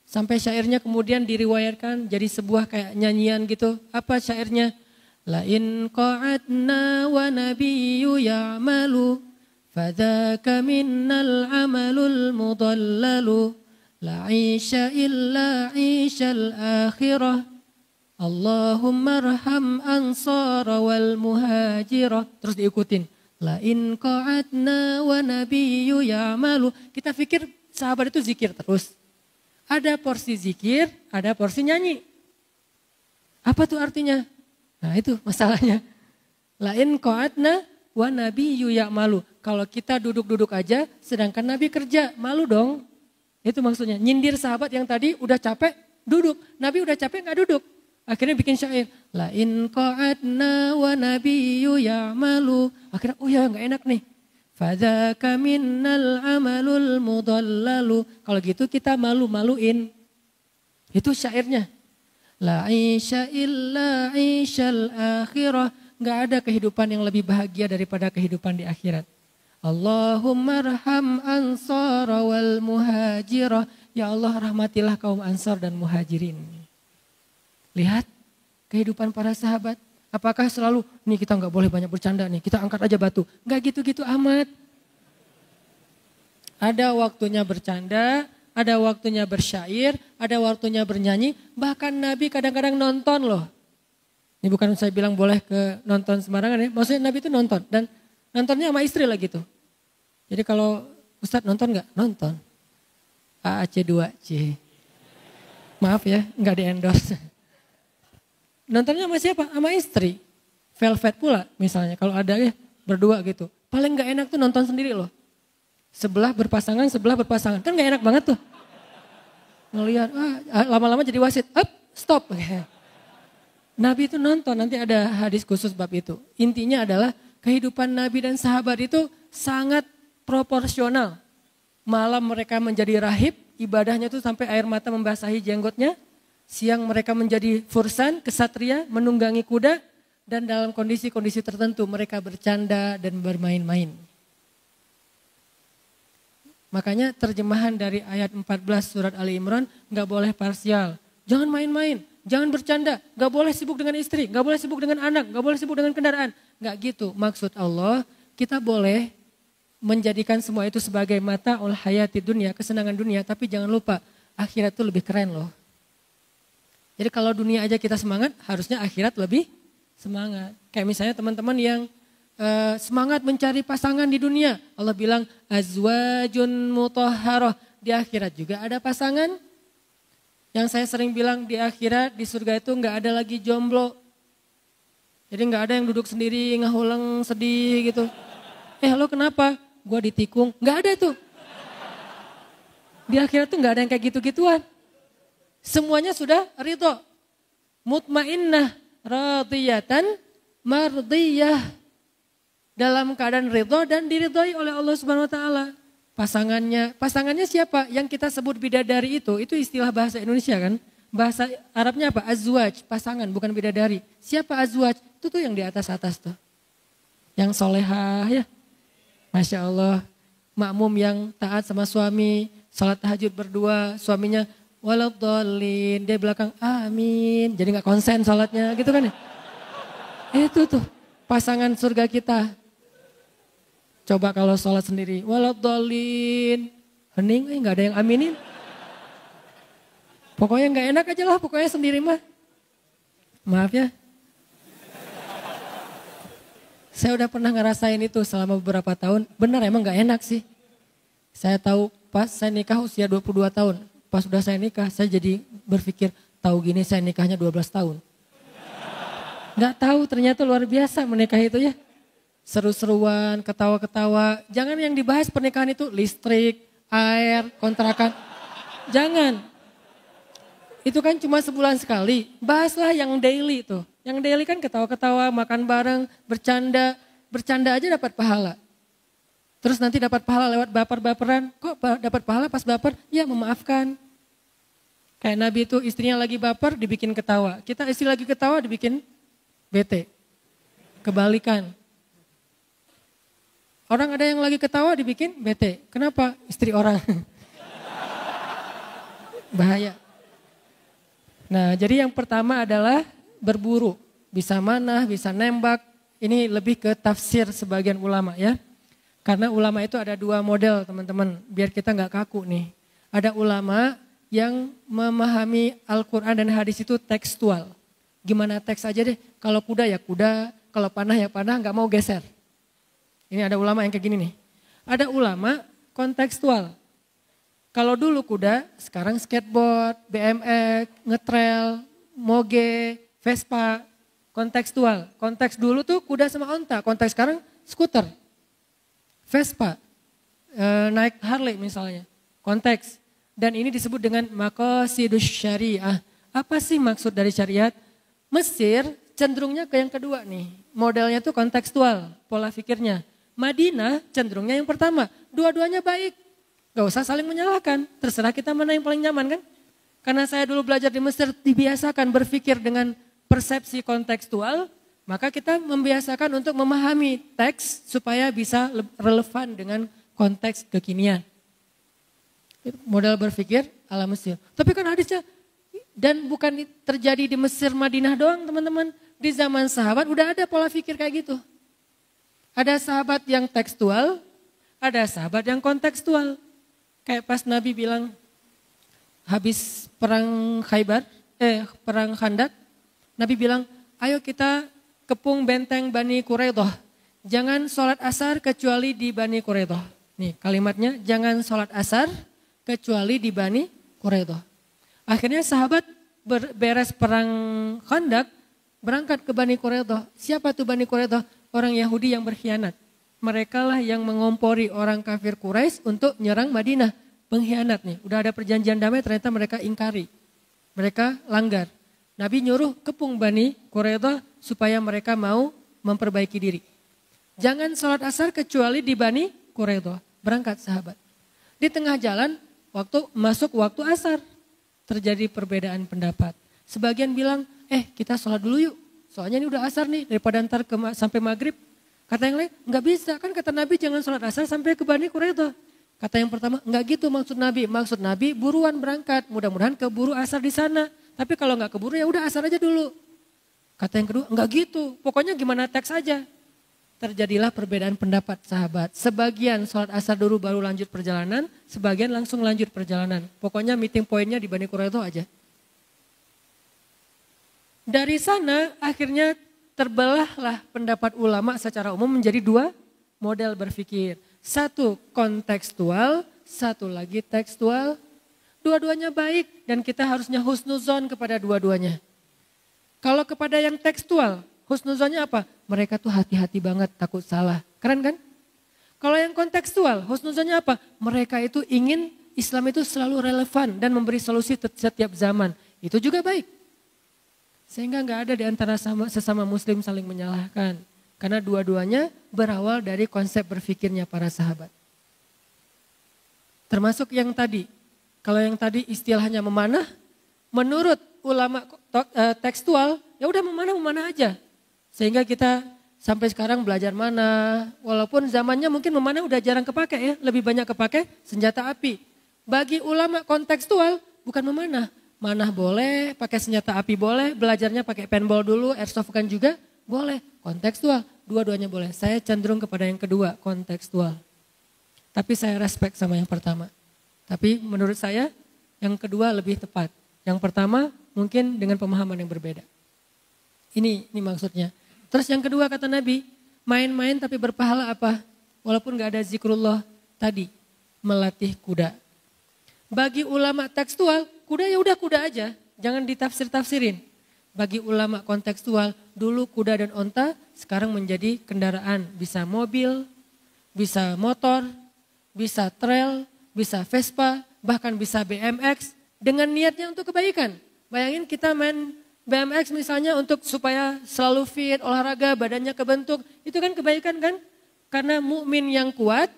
Sampai syairnya kemudian diriwayatkan jadi sebuah kayak nyanyian gitu. Apa syairnya? La in qa'adna wa nabiyyu ya'malu fadzaka minnal amalul mudallalu la 'isha illa 'ishal akhirah Allahumma arham ansara wal muhajirah. Terus diikutin. La in qa'adna wa nabiyyu ya'malu. Kita pikir sahabat itu zikir terus. Ada porsi zikir, ada porsi nyanyi. Apa tuh artinya? Nah itu masalahnya. La in qa'adna wa nabiyyu ya'malu. Kalau kita duduk-duduk aja sedangkan Nabi kerja, malu dong. Itu maksudnya. Nyindir sahabat yang tadi udah capek, duduk. Nabi udah capek gak duduk. Akhirnya bikin syair. La in qa'adna wa nabiyyu ya'malu. Akhirnya oh ya gak enak nih. Fadzaka minnal amalul mudallalu. Kalau gitu kita malu-maluin. Itu syairnya. La isya illa isyal akhirah. Gak ada kehidupan yang lebih bahagia daripada kehidupan di akhirat. Allahumma arham ansara wal muhajirah. Ya Allah rahmatilah kaum ansar dan muhajirin. Lihat kehidupan para sahabat. Apakah selalu, nih kita nggak boleh banyak bercanda nih, kita angkat aja batu. Nggak gitu-gitu amat. Ada waktunya bercanda, ada waktunya bersyair, ada waktunya bernyanyi. Bahkan Nabi kadang-kadang nonton loh. Ini bukan saya bilang boleh ke nonton sembarangan ya. Maksudnya Nabi itu nonton dan nontonnya sama istri lah gitu. Jadi kalau Ustadz nonton nggak? Nonton. AAC2C. Maaf ya, nggak di endorse. Nontonnya sama siapa? Sama istri. Velvet pula misalnya. Kalau ada ya berdua gitu. Paling gak enak tuh nonton sendiri loh. Sebelah berpasangan. Kan gak enak banget tuh. Ngelihat, lama-lama jadi wasit. Up, stop. Nabi itu nonton, nanti ada hadis khusus bab itu. Intinya adalah kehidupan Nabi dan sahabat itu sangat proporsional. Malam mereka menjadi rahib, ibadahnya tuh sampai air mata membasahi jenggotnya. Siang mereka menjadi fursan, kesatria, menunggangi kuda. Dan dalam kondisi-kondisi tertentu mereka bercanda dan bermain-main. Makanya terjemahan dari ayat 14 surat Ali Imran nggak boleh parsial. Jangan main-main, jangan bercanda, nggak boleh sibuk dengan istri, nggak boleh sibuk dengan anak, nggak boleh sibuk dengan kendaraan. Nggak gitu. Maksud Allah, kita boleh menjadikan semua itu sebagai mata ul hayati dunia, kesenangan dunia, tapi jangan lupa akhirat itu lebih keren loh. Jadi kalau dunia aja kita semangat, harusnya akhirat lebih semangat. Kayak misalnya teman-teman yang semangat mencari pasangan di dunia. Allah bilang azwajun mutahharah. Di akhirat juga ada pasangan. Yang saya sering bilang di akhirat, di surga itu nggak ada lagi jomblo. Jadi nggak ada yang duduk sendiri, ngahuleng, sedih gitu. Lo kenapa? Gua ditikung. Nggak ada tuh. Di akhirat tuh nggak ada yang kayak gitu-gituan. Semuanya sudah ridho. Mutmainnah, radiyatan, mardiyah. Dalam keadaan ridho dan diridhoi oleh Allah Subhanahu wa taala. Pasangannya siapa? Yang kita sebut bidadari itu istilah bahasa Indonesia kan? Bahasa Arabnya apa? Azwaj, pasangan bukan bidadari. Siapa azwaj? Itu tuh yang di atas-atas tuh. Yang solehah ya. Masya Allah. Makmum yang taat sama suami, salat tahajud berdua, suaminya waladhdallin, dia belakang amin. Jadi gak konsen salatnya gitu kan ya. Itu tuh pasangan surga kita. Coba kalau sholat sendiri, waladhdallin, hening, nggak ada yang aminin. Pokoknya nggak enak aja lah, pokoknya sendiri mah. Maaf ya. Saya udah pernah ngerasain itu selama beberapa tahun, benar emang nggak enak sih. Saya tahu pas saya nikah usia 22 tahun, pas udah saya nikah saya jadi berpikir, tahu gini saya nikahnya 12 tahun. Nggak tahu ternyata luar biasa menikah itu ya. Seru-seruan, ketawa-ketawa. Jangan yang dibahas pernikahan itu listrik, air, kontrakan. Jangan. Itu kan cuma sebulan sekali. Bahaslah yang daily tuh. Yang daily kan ketawa-ketawa, makan bareng, bercanda. Bercanda aja dapat pahala. Terus nanti dapat pahala lewat baper-baperan. Kok dapat pahala pas baper? Ya memaafkan. Kayak Nabi itu istrinya lagi baper dibikin ketawa. Kita istri lagi ketawa dibikin bete. Kebalikan. Orang ada yang lagi ketawa dibikin bete. Kenapa? Istri orang. Bahaya. Nah jadi yang pertama adalah berburu. Bisa manah, bisa nembak. Ini lebih ke tafsir sebagian ulama ya. Karena ulama itu ada dua model teman-teman. Biar kita nggak kaku nih. Ada ulama yang memahami Al-Quran dan hadis itu tekstual. Gimana teks aja deh. Kalau kuda ya kuda. Kalau panah ya panah, nggak mau geser. Ini ada ulama yang kayak gini nih. Ada ulama kontekstual. Kalau dulu kuda, sekarang skateboard, BMX, ngetrail, moge, Vespa, kontekstual. Konteks dulu tuh kuda sama onta, konteks sekarang skuter, Vespa, naik Harley misalnya, konteks. Dan ini disebut dengan maqasidus syariah. Apa sih maksud dari syariat? Mesir cenderungnya ke yang kedua nih, modelnya tuh kontekstual, pola pikirnya. Madinah cenderungnya yang pertama, dua-duanya baik. Gak usah saling menyalahkan, terserah kita mana yang paling nyaman kan. Karena saya dulu belajar di Mesir dibiasakan berpikir dengan persepsi kontekstual, maka kita membiasakan untuk memahami teks supaya bisa relevan dengan konteks kekinian. Modal berpikir ala Mesir. Tapi kan hadisnya, dan bukan terjadi di Mesir Madinah doang teman-teman. Di zaman sahabat udah ada pola pikir kayak gitu. Ada sahabat yang tekstual, ada sahabat yang kontekstual. Kayak pas Nabi bilang habis perang perang Khandak, Nabi bilang, ayo kita kepung benteng Bani Quraidah. Jangan sholat asar kecuali di Bani Quraidah. Nih kalimatnya, jangan sholat asar kecuali di Bani Quraidah. Akhirnya sahabat beres perang Khandak, berangkat ke Bani Quraidah. Siapa tuh Bani Quraidah? Orang Yahudi yang berkhianat. Mereka lah yang mengompori orang kafir Quraisy untuk nyerang Madinah. Pengkhianat nih, udah ada perjanjian damai ternyata mereka ingkari. Mereka langgar. Nabi nyuruh kepung Bani Quraidah supaya mereka mau memperbaiki diri. Jangan sholat asar kecuali di Bani Quraidah. Berangkat sahabat. Di tengah jalan, masuk waktu asar. Terjadi perbedaan pendapat. Sebagian bilang, kita sholat dulu yuk. Soalnya ini udah asar nih, daripada ntar sampai maghrib. Kata yang lain, nggak bisa. Kan kata Nabi jangan sholat asar sampai ke Bani Quraidah. Kata yang pertama, enggak gitu maksud Nabi. Maksud Nabi buruan berangkat, mudah-mudahan keburu asar di sana. Tapi kalau enggak keburu ya udah asar aja dulu. Kata yang kedua, enggak gitu. Pokoknya gimana teks aja. Terjadilah perbedaan pendapat sahabat. Sebagian sholat asar dulu baru lanjut perjalanan, sebagian langsung lanjut perjalanan. Pokoknya meeting pointnya di Bani Quraidah itu aja. Dari sana akhirnya terbelahlah pendapat ulama secara umum menjadi dua model berpikir. Satu kontekstual, satu lagi tekstual. Dua-duanya baik dan kita harusnya husnuzon kepada dua-duanya. Kalau kepada yang tekstual, husnuzonnya apa? Mereka tuh hati-hati banget takut salah. Keren kan? Kalau yang kontekstual, husnuzonnya apa? Mereka itu ingin Islam itu selalu relevan dan memberi solusi setiap zaman. Itu juga baik. Sehingga nggak ada di antara sesama muslim saling menyalahkan. Karena dua-duanya berawal dari konsep berpikirnya para sahabat. Termasuk yang tadi. Kalau yang tadi istilahnya memanah, menurut ulama tekstual, ya udah memanah aja. Sehingga kita sampai sekarang belajar mana, walaupun zamannya mungkin memanah udah jarang kepake ya, lebih banyak kepake senjata api. Bagi ulama kontekstual bukan memanah. Manah boleh, pakai senjata api boleh, belajarnya pakai paintball dulu, airsoft kan juga boleh. Kontekstual, dua-duanya boleh. Saya cenderung kepada yang kedua, kontekstual. Tapi saya respect sama yang pertama. Tapi menurut saya yang kedua lebih tepat. Yang pertama mungkin dengan pemahaman yang berbeda. Ini maksudnya. Terus yang kedua kata Nabi, main-main tapi berpahala apa? Walaupun gak ada zikrullah tadi, melatih kuda. Bagi ulama tekstual, kuda ya udah kuda aja, jangan ditafsir-tafsirin. Bagi ulama kontekstual, dulu kuda dan onta sekarang menjadi kendaraan. Bisa mobil, bisa motor, bisa trail, bisa Vespa, bahkan bisa BMX dengan niatnya untuk kebaikan. Bayangin kita main BMX misalnya untuk supaya selalu fit, olahraga, badannya kebentuk. Itu kan kebaikan kan? Karena mukmin yang kuat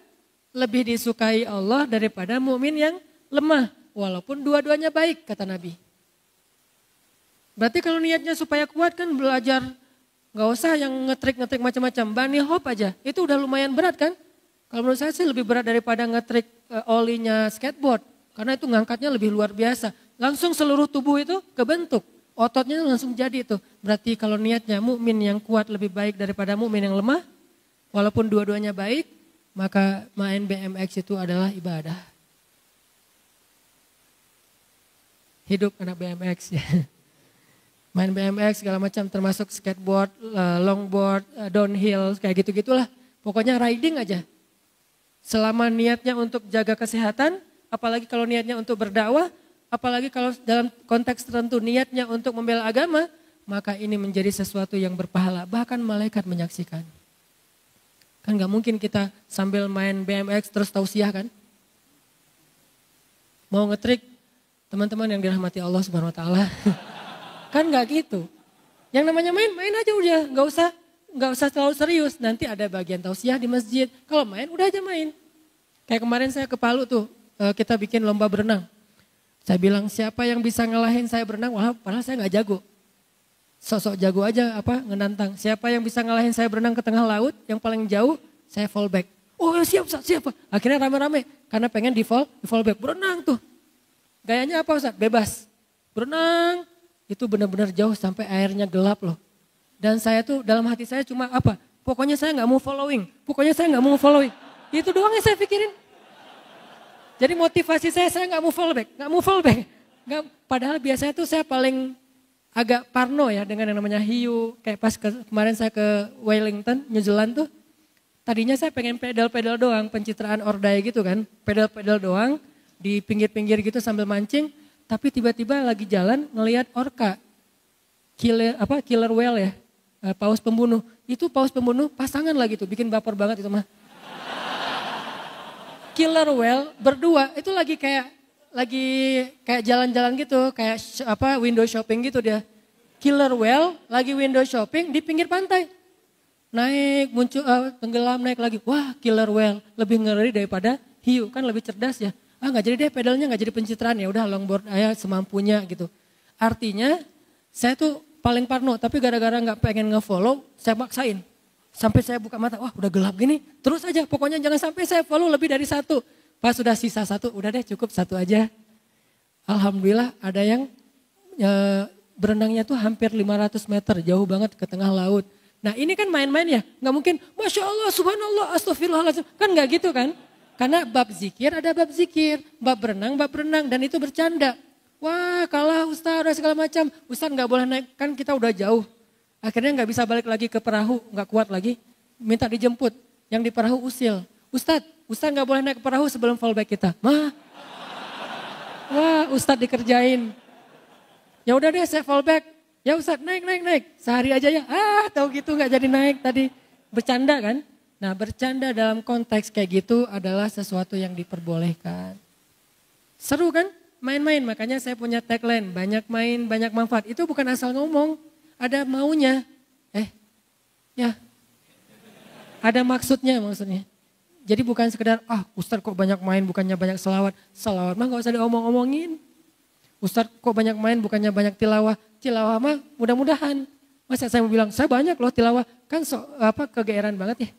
lebih disukai Allah daripada mukmin yang lemah. Walaupun dua-duanya baik kata Nabi. Berarti kalau niatnya supaya kuat kan belajar, gak usah yang ngetrik-ngetrik macam-macam. Bunny hop aja, itu udah lumayan berat kan. Kalau menurut saya sih lebih berat daripada ngetrik olinya skateboard. Karena itu ngangkatnya lebih luar biasa. Langsung seluruh tubuh itu kebentuk. Ototnya langsung jadi itu. Berarti kalau niatnya mukmin yang kuat lebih baik daripada mukmin yang lemah. Walaupun dua-duanya baik, maka main BMX itu adalah ibadah. Hidup anak BMX ya. Main BMX segala macam termasuk skateboard, longboard, downhill kayak gitu-gitulah. Pokoknya riding aja. Selama niatnya untuk jaga kesehatan, apalagi kalau niatnya untuk berdakwah, apalagi kalau dalam konteks tertentu niatnya untuk membela agama, maka ini menjadi sesuatu yang berpahala. Bahkan malaikat menyaksikan. Kan gak mungkin kita sambil main BMX terus tausiah kan. Mau ngetrik, teman-teman yang dirahmati Allah Subhanahu wa taala. Kan gak gitu. Yang namanya main aja udah, gak usah terlalu serius. Nanti ada bagian tausiah di masjid. Kalau main udah aja main. Kayak kemarin saya ke Palu tuh, kita bikin lomba berenang. Saya bilang siapa yang bisa ngalahin saya berenang, padahal saya gak jago. Sosok jago aja ngenantang. Siapa yang bisa ngalahin saya berenang ke tengah laut, yang paling jauh saya fallback. Oh siap. Akhirnya rame-rame karena pengen di fallback. Berenang tuh. Gayanya apa Ustaz? Bebas. Berenang itu benar-benar jauh sampai airnya gelap loh. Dan saya tuh dalam hati saya cuma apa? Pokoknya saya gak mau following. Itu doang yang saya pikirin. Jadi motivasi saya gak mau fallback. Padahal biasanya tuh saya paling agak parno ya dengan yang namanya hiu. Kayak pas kemarin saya ke Wellington, New Zealand tuh. Tadinya saya pengen pedal-pedal doang, pencitraan ordai gitu kan. Pedal-pedal doang di pinggir-pinggir gitu sambil mancing. Tapi tiba-tiba lagi jalan ngelihat orca. Killer whale ya, paus pembunuh. Itu paus pembunuh pasangan lagi tuh, bikin baper banget itu mah. Killer whale berdua itu lagi kayak jalan-jalan gitu, kayak window shopping gitu dia. Killer whale lagi window shopping di pinggir pantai. Naik, muncul, tenggelam, naik lagi. Wah, killer whale lebih ngeri daripada hiu, kan lebih cerdas ya. Gak jadi deh pedalnya, gak jadi pencitraan, ya udah longboard aja semampunya gitu. Artinya saya tuh paling parno, tapi gara-gara gak pengen nge-follow, saya maksain. Sampai saya buka mata, wah udah gelap gini, terus aja pokoknya jangan sampai saya follow lebih dari satu. Pas sudah sisa satu, udah deh cukup satu aja. Alhamdulillah ada yang berenangnya tuh hampir 500 meter, jauh banget ke tengah laut. Nah ini kan main-main ya, nggak mungkin Masya Allah, Subhanallah, Astagfirullahaladzim. Kan nggak gitu kan? Karena bab zikir ada bab zikir, bab berenang, dan itu bercanda. Wah kalah Ustaz, ada segala macam. Ustaz nggak boleh naik, kan kita udah jauh. Akhirnya nggak bisa balik lagi ke perahu, nggak kuat lagi. Minta dijemput, yang di perahu usil. Ustaz nggak boleh naik ke perahu sebelum fallback kita. Wah Ustaz dikerjain. Ya udah deh saya fallback. Ya Ustaz naik. Sehari aja ya. Tahu gitu nggak jadi naik tadi. Bercanda kan? Nah bercanda dalam konteks kayak gitu adalah sesuatu yang diperbolehkan. Seru kan? Main-main. Makanya saya punya tagline. Banyak main, banyak manfaat. Itu bukan asal ngomong. Ada maunya. Ya. Ada maksudnya. Jadi bukan sekedar, Ustaz kok banyak main bukannya banyak selawat. Selawat mah gak usah diomong-omongin. Ustaz kok banyak main bukannya banyak tilawah. Tilawah mah mudah-mudahan. Masa saya mau bilang, saya banyak loh tilawah. Kan kegeeran banget ya.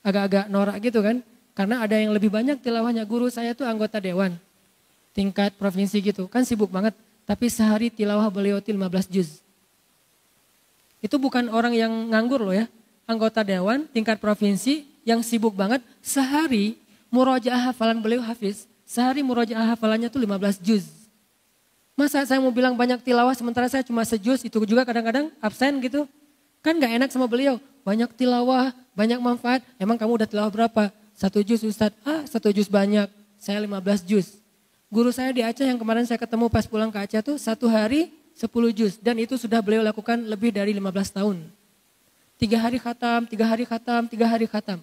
Agak-agak norak gitu kan. Karena ada yang lebih banyak tilawahnya. Guru saya tuh anggota dewan. Tingkat provinsi gitu. Kan sibuk banget. Tapi sehari tilawah beliau 15 juz. Itu bukan orang yang nganggur loh ya. Anggota dewan tingkat provinsi yang sibuk banget, sehari murojaah hafalan beliau hafiz, sehari murojaah hafalannya tuh 15 juz. Masa saya mau bilang banyak tilawah sementara saya cuma sejuz, itu juga kadang-kadang absen gitu. Kan gak enak sama beliau, banyak tilawah, banyak manfaat, emang kamu udah tilawah berapa? 1 juz Ustaz, 1 juz banyak, saya 15 juz. Guru saya di Aceh yang kemarin saya ketemu pas pulang ke Aceh tuh 1 hari 10 juz, dan itu sudah beliau lakukan lebih dari 15 tahun. 3 hari khatam, 3 hari khatam, 3 hari khatam.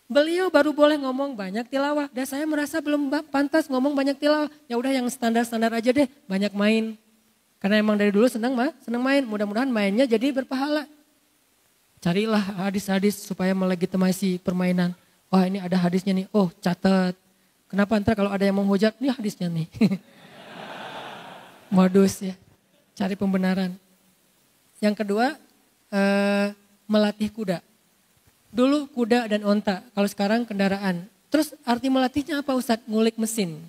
Beliau baru boleh ngomong banyak tilawah. Dan saya merasa belum pantas ngomong banyak tilawah. Ya udah yang standar-standar aja deh, banyak main. Karena emang dari dulu senang main. Mudah-mudahan mainnya jadi berpahala. Carilah hadis-hadis supaya melegitimasi permainan. Wah ini ada hadisnya nih, catat. Kenapa ntar kalau ada yang menghujat, ini hadisnya nih. Modus ya, cari pembenaran. Yang kedua, melatih kuda. Dulu kuda dan onta, kalau sekarang kendaraan. Terus arti melatihnya apa Ustadz? Ngulik mesin.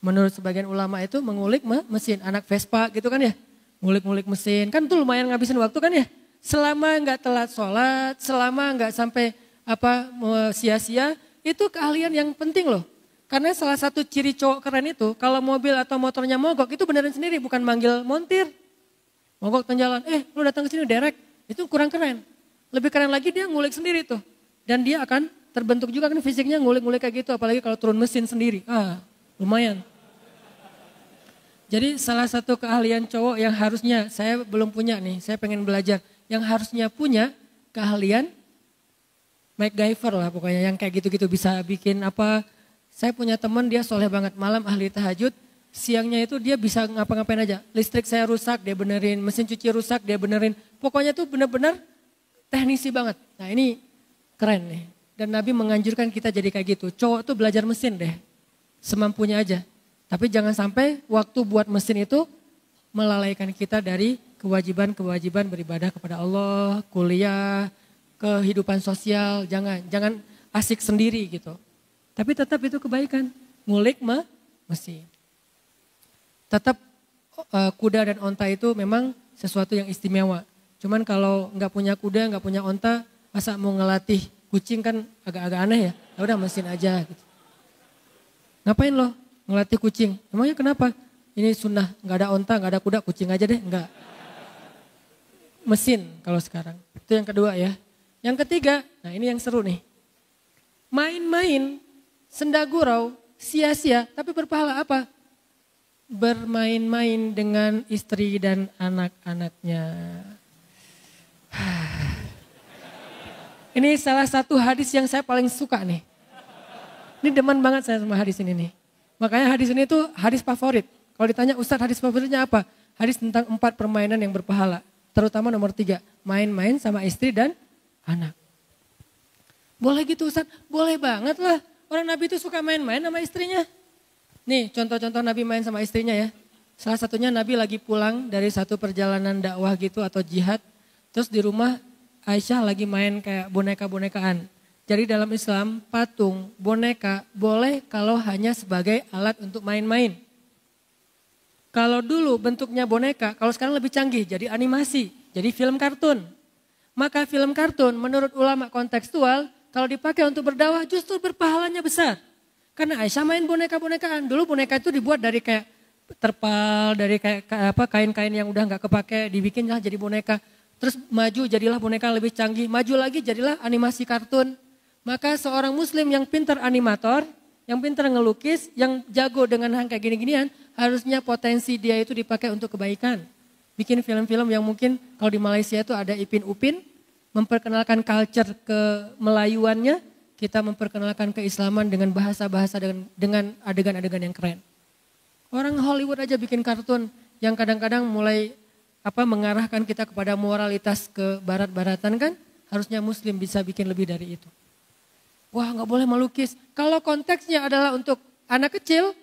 Menurut sebagian ulama itu mengulik mesin. Anak Vespa gitu kan ya. Ngulik-ngulik mesin. Kan itu lumayan ngabisin waktu kan ya. Selama nggak telat sholat, selama nggak sampai sia-sia, itu keahlian yang penting loh. Karena salah satu ciri cowok keren itu, kalau mobil atau motornya mogok, itu beneran sendiri, bukan manggil montir. Mogok tengah jalan, lu datang ke sini derek, itu kurang keren. Lebih keren lagi dia ngulik sendiri tuh. Dan dia akan terbentuk juga kan fisiknya ngulik-ngulik kayak gitu. Apalagi kalau turun mesin sendiri. Lumayan. Jadi salah satu keahlian cowok yang harusnya saya belum punya nih. Saya pengen belajar. Yang harusnya punya keahlian MacGyver lah pokoknya. Yang kayak gitu-gitu bisa bikin apa. Saya punya teman dia soleh banget. Malam ahli tahajud. Siangnya itu dia bisa ngapa-ngapain aja. Listrik saya rusak dia benerin. Mesin cuci rusak dia benerin. Pokoknya tuh bener-bener teknisi banget. Nah ini keren nih. Dan Nabi menganjurkan kita jadi kayak gitu. Cowok tuh belajar mesin deh. Semampunya aja. Tapi jangan sampai waktu buat mesin itu melalaikan kita dari kewajiban-kewajiban beribadah kepada Allah, kuliah, kehidupan sosial. Jangan asik sendiri gitu. Tapi tetap itu kebaikan. Ngulik mesin. Tetap kuda dan onta itu memang sesuatu yang istimewa. Cuman kalau nggak punya kuda, nggak punya onta, masa mau ngelatih kucing kan agak-agak aneh ya. Ya udah mesin aja gitu. Ngapain lo ngelatih kucing? Emangnya kenapa? Ini sunnah, nggak ada onta, nggak ada kuda, kucing aja deh, nggak. Mesin kalau sekarang. Itu yang kedua ya. Yang ketiga, nah ini yang seru nih. Main-main, senda gurau, sia-sia, tapi berpahala apa? Bermain-main dengan istri dan anak-anaknya. Ini salah satu hadis yang saya paling suka nih. Ini demen banget saya sama hadis ini nih. Makanya hadis ini tuh hadis favorit. Kalau ditanya Ustadz hadis favoritnya apa? Hadis tentang 4 permainan yang berpahala. Terutama nomor 3. Main-main sama istri dan anak. Boleh gitu Ustadz? Boleh banget lah. Orang Nabi itu suka main-main sama istrinya. Nih contoh-contoh Nabi main sama istrinya ya. Salah satunya Nabi lagi pulang dari satu perjalanan dakwah gitu atau jihad. Terus di rumah Aisyah lagi main kayak boneka-bonekaan. Jadi dalam Islam patung, boneka boleh kalau hanya sebagai alat untuk main-main. Kalau dulu bentuknya boneka, kalau sekarang lebih canggih jadi animasi, jadi film kartun. Maka film kartun menurut ulama kontekstual kalau dipakai untuk berdakwah justru berpahalanya besar. Karena Aisyah main boneka-bonekaan. Dulu boneka itu dibuat dari kayak terpal, dari kayak kain-kain yang udah nggak kepake, dibikinlah jadi boneka. Terus maju jadilah boneka lebih canggih, maju lagi jadilah animasi kartun. Maka seorang muslim yang pintar animator, yang pintar ngelukis, yang jago dengan hal kayak gini-ginian, harusnya potensi dia itu dipakai untuk kebaikan. Bikin film-film yang mungkin kalau di Malaysia itu ada Ipin Upin, memperkenalkan culture kemelayuannya, kita memperkenalkan keislaman dengan bahasa-bahasa dengan adegan-adegan yang keren. Orang Hollywood aja bikin kartun yang kadang-kadang mulai mengarahkan kita kepada moralitas ke barat-baratan kan, harusnya muslim bisa bikin lebih dari itu. Wah nggak boleh melukis. Kalau konteksnya adalah untuk anak kecil,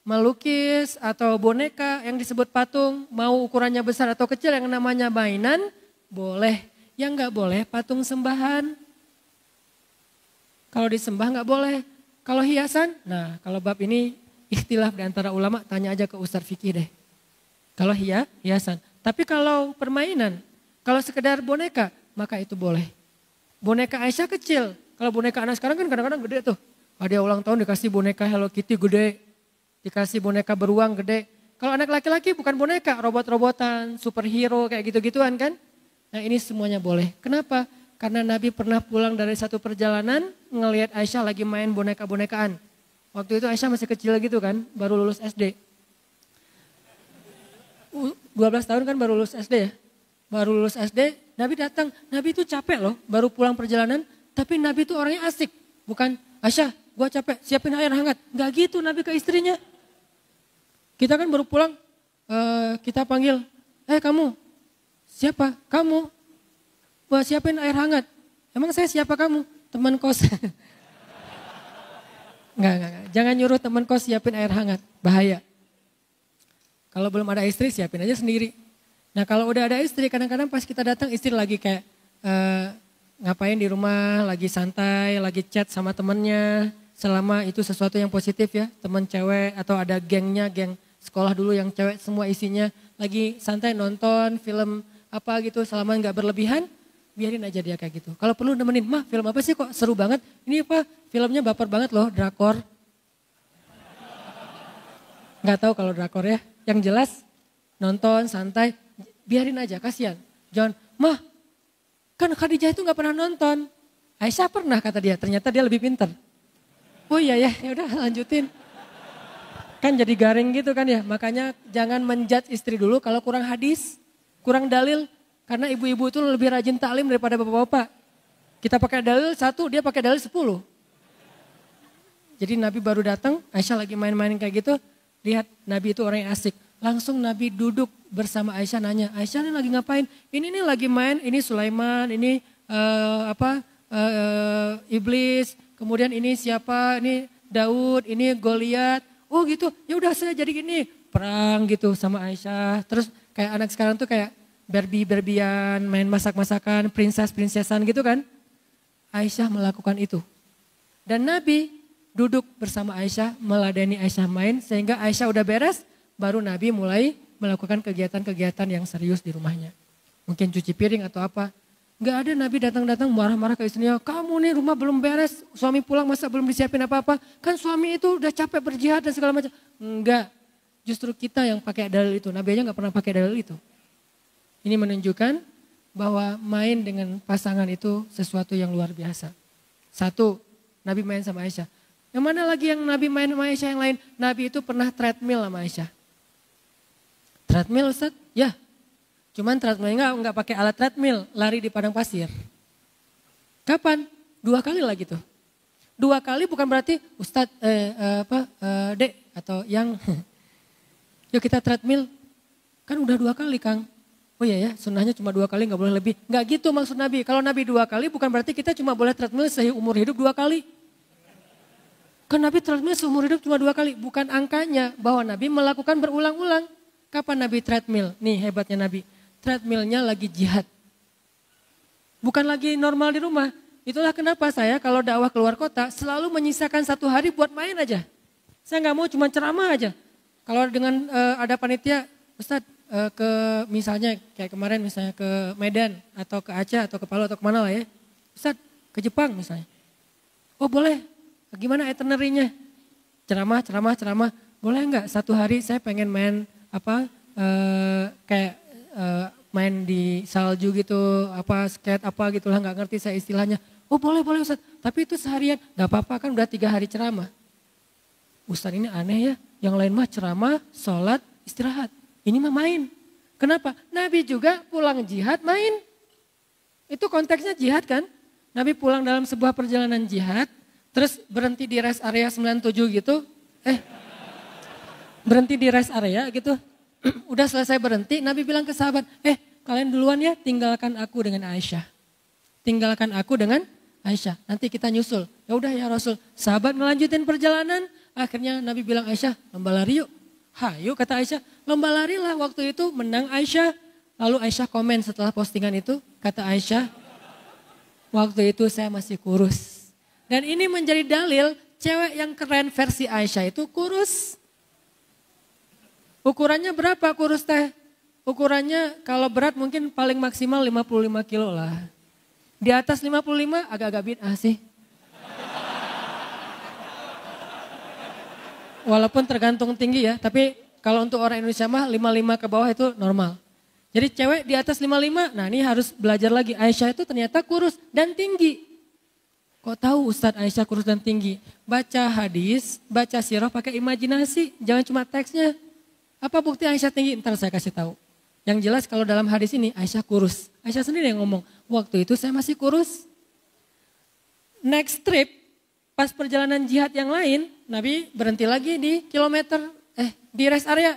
melukis atau boneka yang disebut patung, mau ukurannya besar atau kecil yang namanya mainan, boleh. Yang nggak boleh patung sembahan. Kalau disembah nggak boleh. Kalau hiasan, nah kalau bab ini ikhtilaf di antara ulama, tanya aja ke Ustaz Fikih deh. Kalau hiasan. Tapi kalau permainan, kalau sekedar boneka, maka itu boleh. Boneka Aisyah kecil. Kalau boneka anak sekarang kan kadang-kadang gede tuh. Ada ulang tahun dikasih boneka Hello Kitty gede. Dikasih boneka beruang gede. Kalau anak laki-laki bukan boneka, robot-robotan, superhero kayak gitu-gituan kan. Nah ini semuanya boleh. Kenapa? Karena Nabi pernah pulang dari satu perjalanan ngelihat Aisyah lagi main boneka-bonekaan. Waktu itu Aisyah masih kecil gitu kan, baru lulus SD. 12 tahun kan baru lulus SD ya. Baru lulus SD, Nabi datang. Nabi itu capek loh, baru pulang perjalanan. Tapi Nabi itu orangnya asik. Bukan, Aisyah gua capek, siapin air hangat. Gak gitu Nabi ke istrinya. Kita kan baru pulang, kita panggil, kamu, siapa? Kamu, gua siapin air hangat. Emang saya siapa kamu? Teman kos. Enggak. Jangan nyuruh teman kos siapin air hangat, bahaya. Kalau belum ada istri siapin aja sendiri. Nah kalau udah ada istri, kadang-kadang pas kita datang istri lagi kayak ngapain di rumah, lagi santai, lagi chat sama temennya. Selama itu sesuatu yang positif ya, teman cewek atau ada gengnya, geng sekolah dulu yang cewek semua isinya. Lagi santai nonton film apa gitu, selama nggak berlebihan, biarin aja dia kayak gitu. Kalau perlu nemenin, mah film apa sih kok seru banget? Ini apa, filmnya baper banget loh, drakor. Nggak tahu kalau drakor ya, yang jelas nonton santai, biarin aja, kasihan. Jangan, mah kan Khadijah itu nggak pernah nonton. Aisyah pernah kata dia, ternyata dia lebih pintar. Oh iya ya, udah lanjutin. Kan jadi garing gitu kan ya, makanya jangan menjudge istri dulu kalau kurang hadis, kurang dalil. Karena ibu-ibu itu lebih rajin taklim daripada bapak-bapak. Kita pakai dalil 1, dia pakai dalil 10. Jadi Nabi baru datang, Aisyah lagi main-main kayak gitu, lihat Nabi itu orang yang asik. Langsung Nabi duduk bersama Aisyah nanya, Aisyah ini lagi ngapain? Ini nih lagi main, ini Sulaiman, ini iblis, kemudian ini siapa, ini Daud, ini Goliat. Oh gitu, ya udah saya jadi gini, perang gitu sama Aisyah. Terus kayak anak sekarang tuh kayak Barbie-Barbian, main masak-masakan, princess-princessan gitu kan. Aisyah melakukan itu. Dan Nabi duduk bersama Aisyah, meladeni Aisyah main, sehingga Aisyah udah beres, baru Nabi mulai melakukan kegiatan-kegiatan yang serius di rumahnya. Mungkin cuci piring atau apa. Gak ada Nabi datang-datang marah-marah ke istrinya, kamu nih rumah belum beres, suami pulang masa belum disiapin apa-apa. Kan suami itu udah capek berjihad dan segala macam. Enggak, justru kita yang pakai dalil itu. Nabi aja gak pernah pakai dalil itu. Ini menunjukkan bahwa main dengan pasangan itu sesuatu yang luar biasa. 1, Nabi main sama Aisyah. Yang mana lagi yang Nabi main sama Aisyah yang lain? Nabi itu pernah treadmill sama Aisyah. Treadmill Ustaz? Ya. Cuman treadmillnya enggak pakai alat treadmill, lari di padang pasir. Kapan? 2 kali lagi tuh. 2 kali bukan berarti Ustaz, Dek atau yang, yuk kita treadmill. Kan udah 2 kali Kang. Oh iya ya, sunnahnya cuma 2 kali, nggak boleh lebih. Nggak gitu maksud Nabi. Kalau Nabi 2 kali bukan berarti kita cuma boleh treadmill seumur hidup 2 kali. Kan Nabi treadmill seumur hidup cuma 2 kali. Bukan angkanya bahwa Nabi melakukan berulang-ulang. Kapan Nabi treadmill? Nih hebatnya Nabi. Treadmillnya lagi jihad. Bukan lagi normal di rumah. Itulah kenapa saya kalau dakwah keluar kota selalu menyisakan 1 hari buat main aja. Saya nggak mau cuma ceramah aja. Kalau dengan ada panitia, Ustadz ke misalnya kayak kemarin misalnya ke Medan atau ke Aceh atau ke Palu atau kemana lah ya. Ustadz ke Jepang misalnya. Oh boleh, gimana itinerary-nya? Ceramah. Boleh nggak 1 hari saya pengen main kayak main di salju gitu, skate apa gitu lah, nggak ngerti saya istilahnya. Oh boleh Ustaz, tapi itu seharian, nggak apa-apa kan udah 3 hari ceramah. Ustaz ini aneh ya, yang lain mah ceramah, sholat, istirahat. Ini mah main. Kenapa? Nabi juga pulang jihad main. Itu konteksnya jihad kan. Nabi pulang dalam sebuah perjalanan jihad, terus berhenti di rest area 97 gitu. Berhenti di rest area gitu. Udah selesai berhenti, Nabi bilang ke sahabat, kalian duluan ya, tinggalkan aku dengan Aisyah. Tinggalkan aku dengan Aisyah, nanti kita nyusul. Ya udah ya Rasul, sahabat melanjutin perjalanan, akhirnya Nabi bilang Aisyah, lomba lari yuk. Hayu kata Aisyah, lomba lari lah waktu itu menang Aisyah. Lalu Aisyah komen setelah postingan itu, kata Aisyah, waktu itu saya masih kurus. Dan ini menjadi dalil, cewek yang keren versi Aisyah itu kurus. Ukurannya berapa kurus teh? Ukurannya kalau berat mungkin paling maksimal 55 kilo lah. Di atas 55 agak-agak bid'ah sih. Walaupun tergantung tinggi ya, tapi kalau untuk orang Indonesia mah 55 ke bawah itu normal. Jadi cewek di atas 55, nah ini harus belajar lagi. Aisyah itu ternyata kurus dan tinggi. Kok tahu Ustadz Aisyah kurus dan tinggi? Baca hadis, baca sirah pakai imajinasi, jangan cuma teksnya. Apa bukti Aisyah tinggi? Ntar saya kasih tahu. Yang jelas kalau dalam hadis ini Aisyah kurus. Aisyah sendiri yang ngomong, waktu itu saya masih kurus. Next trip, pas perjalanan jihad yang lain, Nabi berhenti lagi di di rest area.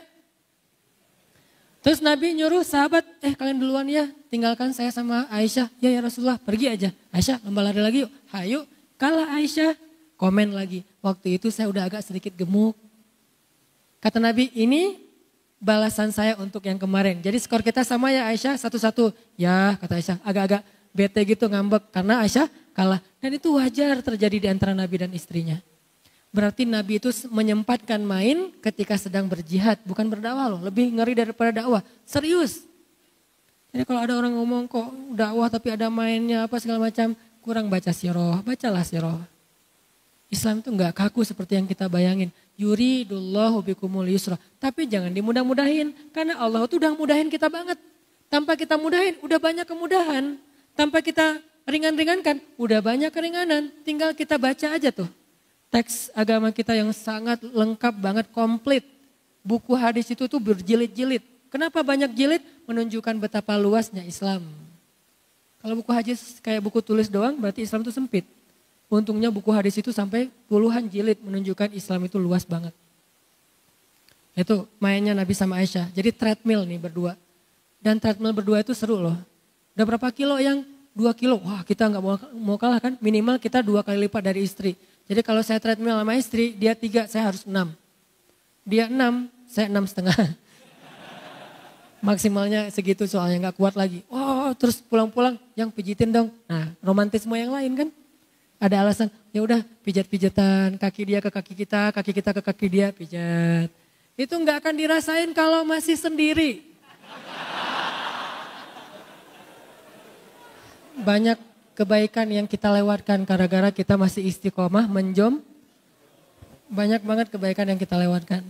Terus Nabi nyuruh sahabat, kalian duluan ya, tinggalkan saya sama Aisyah. Ya Rasulullah, pergi aja. Aisyah, lomba lari lagi yuk. Hayu, kalah Aisyah. Komen lagi, waktu itu saya udah agak sedikit gemuk. Kata Nabi, ini balasan saya untuk yang kemarin. Jadi skor kita sama ya Aisyah, 1-1. Ya kata Aisyah, agak-agak bete gitu ngambek karena Aisyah kalah. Dan itu wajar terjadi di antara Nabi dan istrinya. Berarti Nabi itu menyempatkan main ketika sedang berjihad, bukan berdakwah loh. Lebih ngeri daripada dakwah, serius. Jadi kalau ada orang ngomong kok dakwah tapi ada mainnya apa segala macam, kurang baca sirah, bacalah sirah. Islam itu enggak kaku seperti yang kita bayangin. Yuridullahu bikumul yusra. Tapi jangan dimudah-mudahin. Karena Allah itu udah mudahin kita banget. Tanpa kita mudahin, udah banyak kemudahan. Tanpa kita ringan-ringankan, udah banyak keringanan. Tinggal kita baca aja tuh. Teks agama kita yang sangat lengkap banget, komplit. Buku hadis itu tuh berjilid-jilid. Kenapa banyak jilid? Menunjukkan betapa luasnya Islam. Kalau buku hadis kayak buku tulis doang, berarti Islam itu sempit. Untungnya buku hadis itu sampai puluhan jilid menunjukkan Islam itu luas banget. Itu mainnya Nabi sama Aisyah. Jadi treadmill nih berdua. Dan treadmill berdua itu seru loh. Udah berapa kilo yang 2 kilo? Wah kita nggak mau kalah kan. Minimal kita 2 kali lipat dari istri. Jadi kalau saya treadmill sama istri, dia 3, saya harus 6. Dia 6, saya 6,5. Maksimalnya segitu soalnya nggak kuat lagi. Oh terus pulang-pulang yang pijitin dong. Nah romantisme yang lain kan. Ada alasan, ya udah pijat-pijatan, kaki dia ke kaki kita ke kaki dia, pijat. Itu nggak akan dirasain kalau masih sendiri. Banyak kebaikan yang kita lewatkan gara-gara kita masih istiqomah menjom. Banyak banget kebaikan yang kita lewatkan.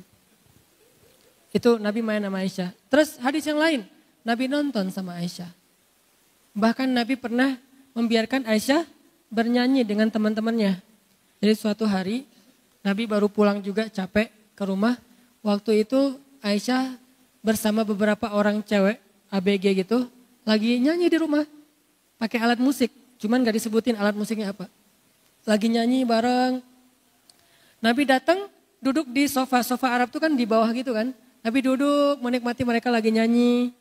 Itu Nabi main sama Aisyah. Terus hadis yang lain, Nabi nonton sama Aisyah. Bahkan Nabi pernah membiarkan Aisyah bernyanyi dengan teman-temannya. Jadi suatu hari Nabi baru pulang juga capek ke rumah. Waktu itu Aisyah bersama beberapa orang cewek ABG gitu lagi nyanyi di rumah. Pakai alat musik, cuman gak disebutin alat musiknya apa. Lagi nyanyi bareng. Nabi datang duduk di sofa Arab tuh kan di bawah gitu kan. Nabi duduk menikmati mereka lagi nyanyi.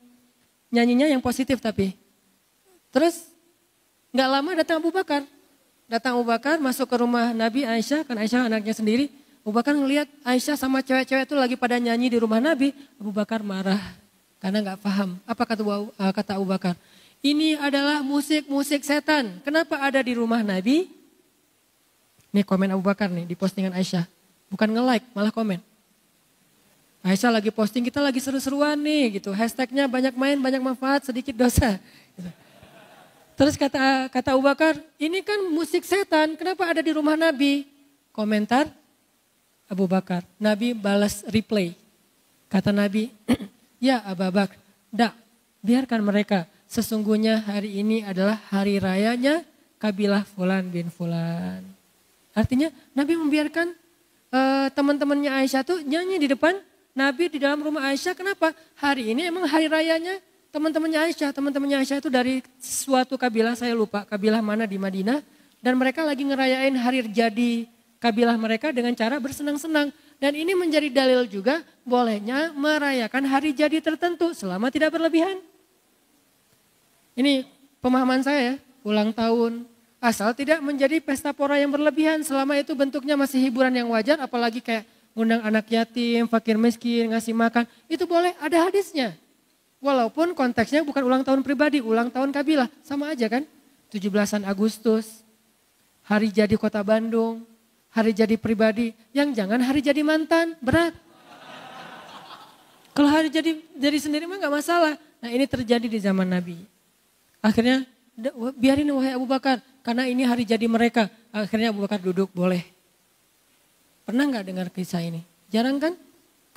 Nyanyinya yang positif tapi. Terus gak lama datang Abu Bakar. Datang Abu Bakar masuk ke rumah Nabi Aisyah, kan Aisyah anaknya sendiri. Abu Bakar ngelihat Aisyah sama cewek-cewek itu lagi pada nyanyi di rumah Nabi. Abu Bakar marah. karena nggak paham. Apa kata Abu Bakar? Ini adalah musik setan. Kenapa ada di rumah Nabi? Nih komen Abu Bakar nih di postingan Aisyah. Bukan nge-like, malah komen. Aisyah lagi posting, kita lagi seru-seruan nih gitu. Hashtagnya banyak main, banyak manfaat, sedikit dosa. Gitu. Terus kata Abu Bakar, ini kan musik setan, kenapa ada di rumah Nabi? Komentar Abu Bakar, Nabi balas reply. Kata Nabi, ya Abu Bakar, biarkan mereka. Sesungguhnya hari ini adalah hari rayanya kabilah Fulan bin Fulan. Artinya Nabi membiarkan teman-temannya Aisyah tuh nyanyi di depan Nabi di dalam rumah Aisyah. Kenapa? Hari ini emang hari rayanya teman-temannya Aisyah. Teman-temannya Aisyah itu dari suatu kabilah, saya lupa kabilah mana di Madinah. Dan mereka lagi ngerayain hari jadi kabilah mereka dengan cara bersenang-senang. Dan ini menjadi dalil juga bolehnya merayakan hari jadi tertentu selama tidak berlebihan. Ini pemahaman saya ya, ulang tahun. Asal tidak menjadi pesta pora yang berlebihan. Selama itu bentuknya masih hiburan yang wajar, apalagi kayak ngundang anak yatim, fakir miskin, ngasih makan. Itu boleh, ada hadisnya. Walaupun konteksnya bukan ulang tahun pribadi, ulang tahun kabilah. Sama aja kan, 17 Agustus, hari jadi kota Bandung, hari jadi pribadi. Yang jangan hari jadi mantan, berat. Kalau hari jadi sendiri mah gak masalah. Nah ini terjadi di zaman Nabi. Akhirnya biarin wahai Abu Bakar, karena ini hari jadi mereka. Akhirnya Abu Bakar duduk, boleh. Pernah gak dengar kisah ini? Jarang kan?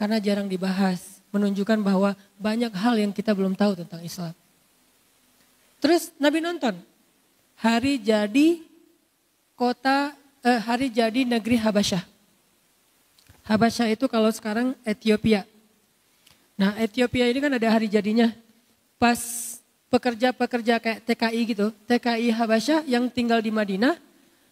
Karena jarang dibahas. Menunjukkan bahwa banyak hal yang kita belum tahu tentang Islam. Terus Nabi nonton hari jadi hari jadi negeri Habasyah. Habasyah itu kalau sekarang Ethiopia. Nah Ethiopia ini kan ada hari jadinya. Pas pekerja-pekerja kayak TKI gitu, TKI Habasyah yang tinggal di Madinah,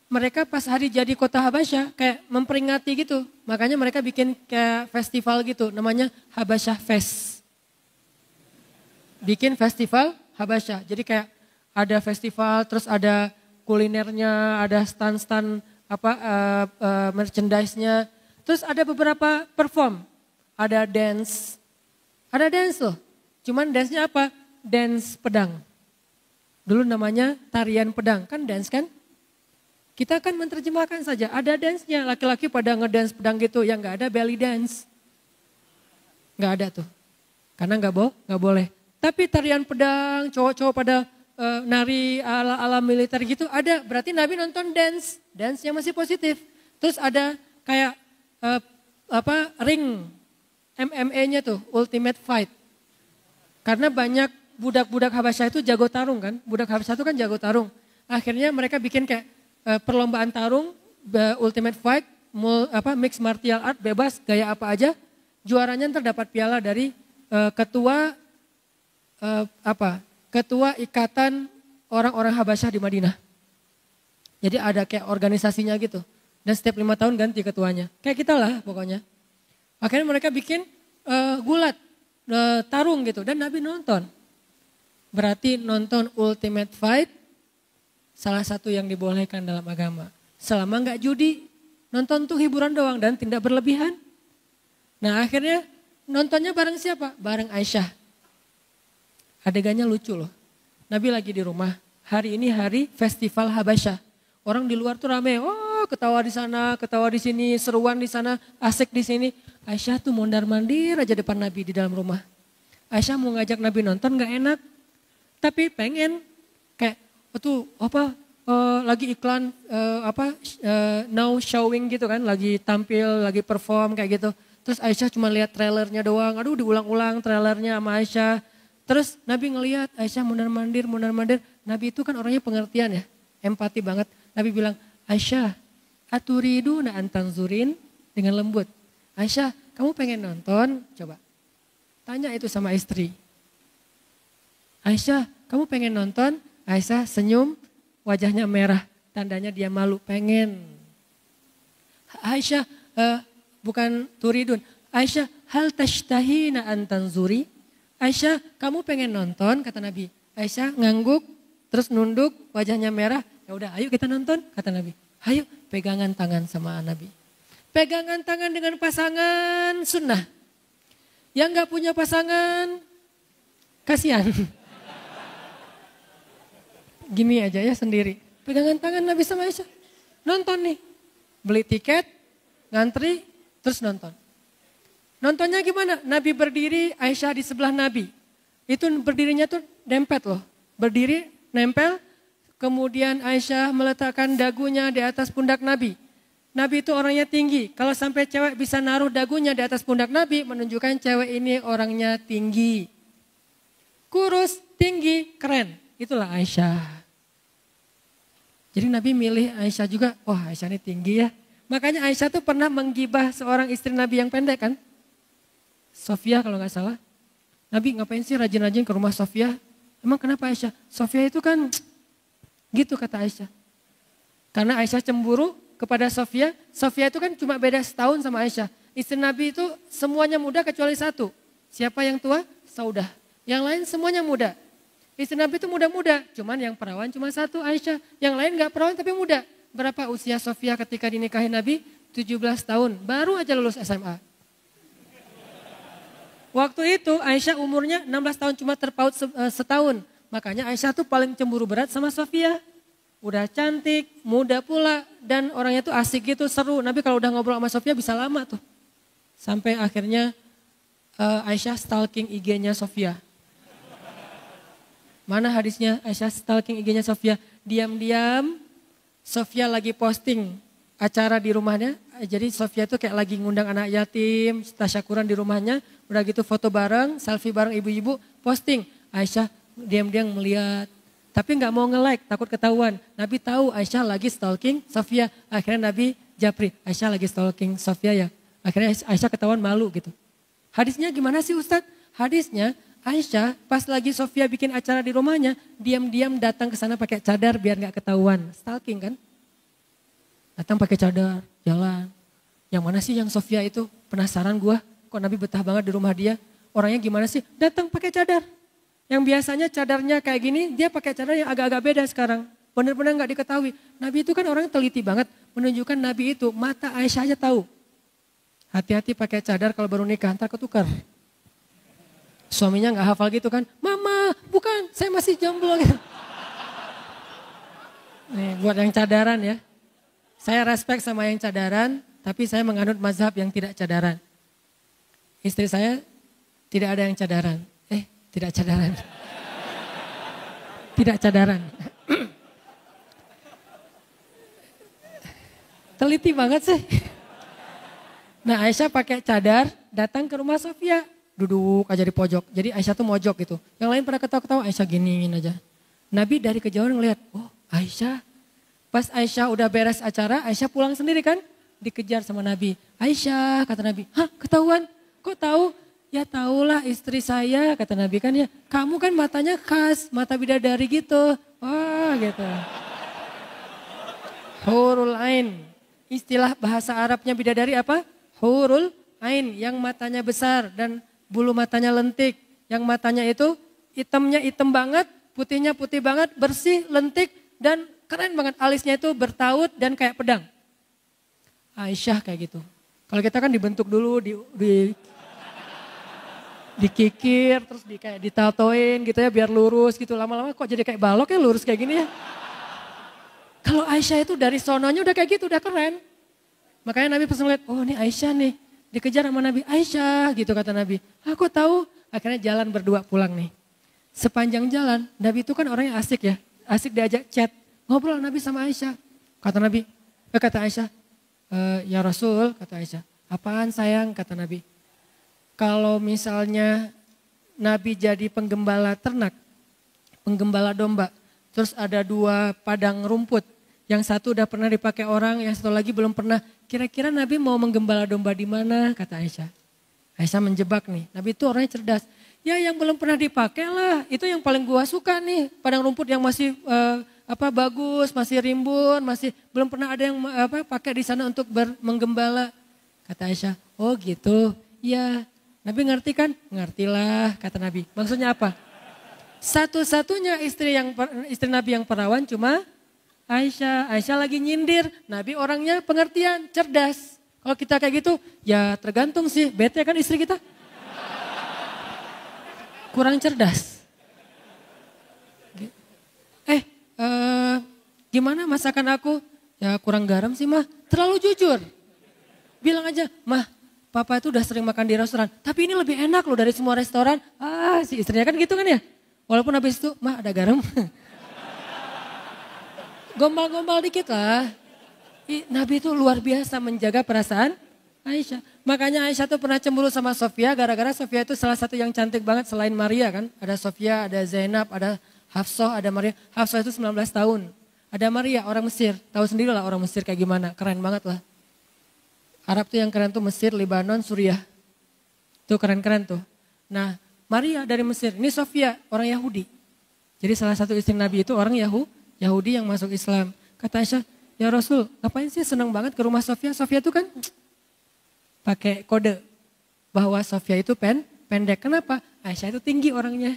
mereka pas hari jadi kota Habasyah kayak memperingati gitu. Makanya mereka bikin kayak festival gitu, namanya Habasyah Fest. Bikin festival Habasyah. Jadi kayak ada festival, terus ada kulinernya, ada stand-stand merchandise-nya. Terus ada beberapa perform, ada dance loh. Cuman dance-nya apa? Dance pedang. Dulu namanya tarian pedang, kan dance kan? Kita akan menerjemahkan saja, ada dance-nya, laki-laki pada ngedance pedang gitu, yang gak ada belly dance. Gak ada tuh, karena gak boleh. Tapi tarian pedang, cowok-cowok pada nari ala militer gitu ada, berarti Nabi nonton dance yang masih positif. Terus ada kayak ring MMA-nya tuh, Ultimate Fight. Karena banyak budak-budak Habasyah itu jago tarung kan, budak Habasyah itu kan jago tarung. Akhirnya mereka bikin kayak perlombaan tarung, ultimate fight, mixed martial art, bebas, gaya apa aja. Juaranya terdapat piala dari ketua ikatan orang-orang Habasyah di Madinah. Jadi ada kayak organisasinya gitu. Dan setiap 5 tahun ganti ketuanya. Kayak kita lah pokoknya. Akhirnya mereka bikin gulat, tarung gitu. Dan Nabi nonton. Berarti nonton ultimate fight, salah satu yang dibolehkan dalam agama. Selama enggak judi, nonton tuh hiburan doang dan tidak berlebihan. Nah akhirnya nontonnya bareng siapa? Bareng Aisyah. Adegannya lucu loh. Nabi lagi di rumah, hari ini hari festival Habasyah. Orang di luar tuh rame, ketawa di sana, ketawa di sini, seruan di sana, asik di sini. Aisyah tuh mondar-mandir aja depan Nabi di dalam rumah. Aisyah mau ngajak Nabi nonton gak enak, tapi pengen kayak lagi iklan now showing gitu kan, lagi tampil, lagi perform kayak gitu. Terus Aisyah cuma lihat trailernya doang, aduh diulang-ulang trailernya sama Aisyah. Terus Nabi ngelihat Aisyah mondar-mandir. Nabi itu kan orangnya pengertian ya, empati banget. Nabi bilang, Aisyah, aturiduna an tanzurin, dengan lembut. Aisyah, kamu pengen nonton? Coba tanya itu sama istri. Aisyah, kamu pengen nonton? Aisyah senyum, wajahnya merah, tandanya dia malu, pengen. Aisyah, bukan turidun. Aisyah, hal tashtahina an tanzuri? Aisyah, kamu pengen nonton? Kata Nabi. Aisyah ngangguk, terus nunduk, wajahnya merah. Ya udah, ayo kita nonton, kata Nabi. Ayo, pegangan tangan sama Nabi. Pegangan tangan dengan pasangan sunnah. Yang gak punya pasangan, Kasihan. Gini aja ya sendiri. Pegangan tangan Nabi sama Aisyah. Nonton nih. Beli tiket, ngantri, terus nonton. Nontonnya gimana? Nabi berdiri, Aisyah di sebelah Nabi. Itu berdirinya tuh dempet loh. Berdiri, nempel. Kemudian Aisyah meletakkan dagunya di atas pundak Nabi. Nabi itu orangnya tinggi. Kalau sampai cewek bisa naruh dagunya di atas pundak Nabi, menunjukkan cewek ini orangnya tinggi. Kurus, tinggi, keren. Itulah Aisyah. Jadi Nabi milih Aisyah juga. Wah, Aisyah ini tinggi ya. Makanya Aisyah tuh pernah menggibah seorang istri Nabi yang pendek kan. Sofia kalau nggak salah. Nabi ngapain sih rajin-rajin ke rumah Sofia? Emang kenapa Aisyah? Sofia itu kan gitu kata Aisyah. Karena Aisyah cemburu kepada Sofia. Sofia itu kan cuma beda setahun sama Aisyah. Istri Nabi itu semuanya muda kecuali satu. Siapa yang tua? Saudah. Yang lain semuanya muda. Istri Nabi itu muda-muda. Cuman yang perawan cuma satu Aisyah. Yang lain gak perawan tapi muda. Berapa usia Sofia ketika dinikahi Nabi? 17 tahun. Baru aja lulus SMA. Waktu itu Aisyah umurnya 16 tahun cuma terpaut setahun. Makanya Aisyah tuh paling cemburu berat sama Sofia. Udah cantik, muda pula, dan orangnya tuh asik gitu, seru. Nabi kalau udah ngobrol sama Sofia bisa lama tuh. Sampai akhirnya Aisyah stalking IG-nya Sofia. Mana hadisnya Aisyah stalking IG-nya Sofia? Diam-diam Sofia lagi posting acara di rumahnya. Jadi Sofia tuh kayak lagi ngundang anak yatim, tasyakuran di rumahnya. Udah gitu foto bareng, selfie bareng ibu-ibu, posting. Aisyah diam-diam melihat. Tapi nggak mau nge-like, takut ketahuan. Nabi tahu Aisyah lagi stalking Sofia. Akhirnya Nabi japri, Aisyah lagi stalking Sofia ya. Akhirnya Aisyah ketahuan malu gitu. Hadisnya gimana sih Ustadz? Hadisnya Aisyah pas lagi Sofia bikin acara di rumahnya, diam-diam datang ke sana pakai cadar biar nggak ketahuan. Stalking kan? Datang pakai cadar, jalan. Yang mana sih yang Sofia itu? Penasaran gua, kok Nabi betah banget di rumah dia. Orangnya gimana sih? Datang pakai cadar. Yang biasanya cadarnya kayak gini, dia pakai cadar yang agak-agak beda sekarang. Benar-benar nggak diketahui. Nabi itu kan orang teliti banget, menunjukkan Nabi itu mata Aisyah aja tahu. Hati-hati pakai cadar kalau baru nikah, ntar ketukar. Suaminya nggak hafal gitu kan, mama bukan, saya masih jomblo. Nih buat yang cadaran ya. Saya respect sama yang cadaran, tapi saya menganut mazhab yang tidak cadaran. Istri saya tidak ada yang cadaran. Tidak cadaran. Tidak cadaran. Teliti banget sih. Nah Aisyah pakai cadar datang ke rumah Sofia. Duduk aja di pojok. Jadi Aisyah tuh mojok gitu. Yang lain pada ketawa-ketawa, Aisyah giniin aja. Nabi dari kejauhan ngeliat, oh Aisyah. Pas Aisyah udah beres acara, Aisyah pulang sendiri kan. Dikejar sama Nabi. Aisyah kata Nabi, hah ketahuan? Kok tahu? Ya tahulah istri saya kata Nabi kan ya. Kamu kan matanya khas, mata bidadari gitu. Wah gitu. Hurul Ain. Istilah bahasa Arabnya bidadari apa? Hurul Ain. Yang matanya besar dan bulu matanya lentik. Yang matanya itu hitamnya hitam banget, putihnya putih banget, bersih, lentik. Dan keren banget alisnya itu bertaut dan kayak pedang. Aisyah kayak gitu. Kalau kita kan dibentuk dulu, dikikir, terus kayak ditatoin gitu ya biar lurus gitu. Lama-lama kok jadi kayak balok ya lurus kayak gini ya. Kalau Aisyah itu dari sononya udah kayak gitu, udah keren. Makanya Nabi pas ngeliat, oh ini Aisyah nih. Dikejar sama Nabi, Aisyah gitu kata Nabi. Aku tahu, akhirnya jalan berdua pulang nih. Sepanjang jalan, Nabi itu kan orangnya asik ya. Asik diajak chat, ngobrol Nabi sama Aisyah. Kata Nabi, kata Aisyah, ya Rasul kata Aisyah. Apaan sayang kata Nabi. Kalau misalnya Nabi jadi penggembala ternak, penggembala domba, terus ada 2 padang rumput, yang satu udah pernah dipakai orang, yang satu lagi belum pernah. Kira-kira Nabi mau menggembala domba di mana? Kata Aisyah. Aisyah menjebak nih, Nabi itu orangnya cerdas. Ya yang belum pernah dipakai lah, itu yang paling gua suka nih, padang rumput yang masih bagus, masih rimbun, masih belum pernah ada yang pakai di sana untuk menggembala. Kata Aisyah, oh gitu, iya. Nabi ngerti kan? Ngertilah kata Nabi. Maksudnya apa? Satu-satunya istri Nabi yang perawan cuma Aisyah. Aisyah lagi nyindir. Nabi orangnya pengertian, cerdas. Kalau kita kayak gitu ya tergantung sih. Bete kan istri kita? Kurang cerdas. Gimana masakan aku? Ya kurang garam sih mah. Terlalu jujur. Bilang aja, mah papa itu udah sering makan di restoran. Tapi ini lebih enak loh dari semua restoran. Si istrinya kan gitu kan ya. Walaupun habis itu, mah ada garam. Gombal-gombal dikit lah. Nabi itu luar biasa menjaga perasaan Aisyah. Makanya Aisyah tuh pernah cemburu sama Sofia. Gara-gara Sofia itu salah satu yang cantik banget selain Maria kan. Ada Sofia, ada Zainab, ada Hafsah, ada Maria. Hafsah itu 19 tahun. Ada Maria, orang Mesir. Tahu sendiri lah orang Mesir kayak gimana. Keren banget lah. Arab tuh yang keren tuh Mesir, Lebanon, Suriah. Tuh keren-keren tuh. Nah Maria dari Mesir. Ini Sofia, orang Yahudi. Jadi salah satu istri Nabi itu orang Yahudi yang masuk Islam. Kata Aisyah, ya Rasul, ngapain sih senang banget ke rumah Sofia? Sofia itu kan pakai kode bahwa Sofia itu pendek. Kenapa? Aisyah itu tinggi orangnya.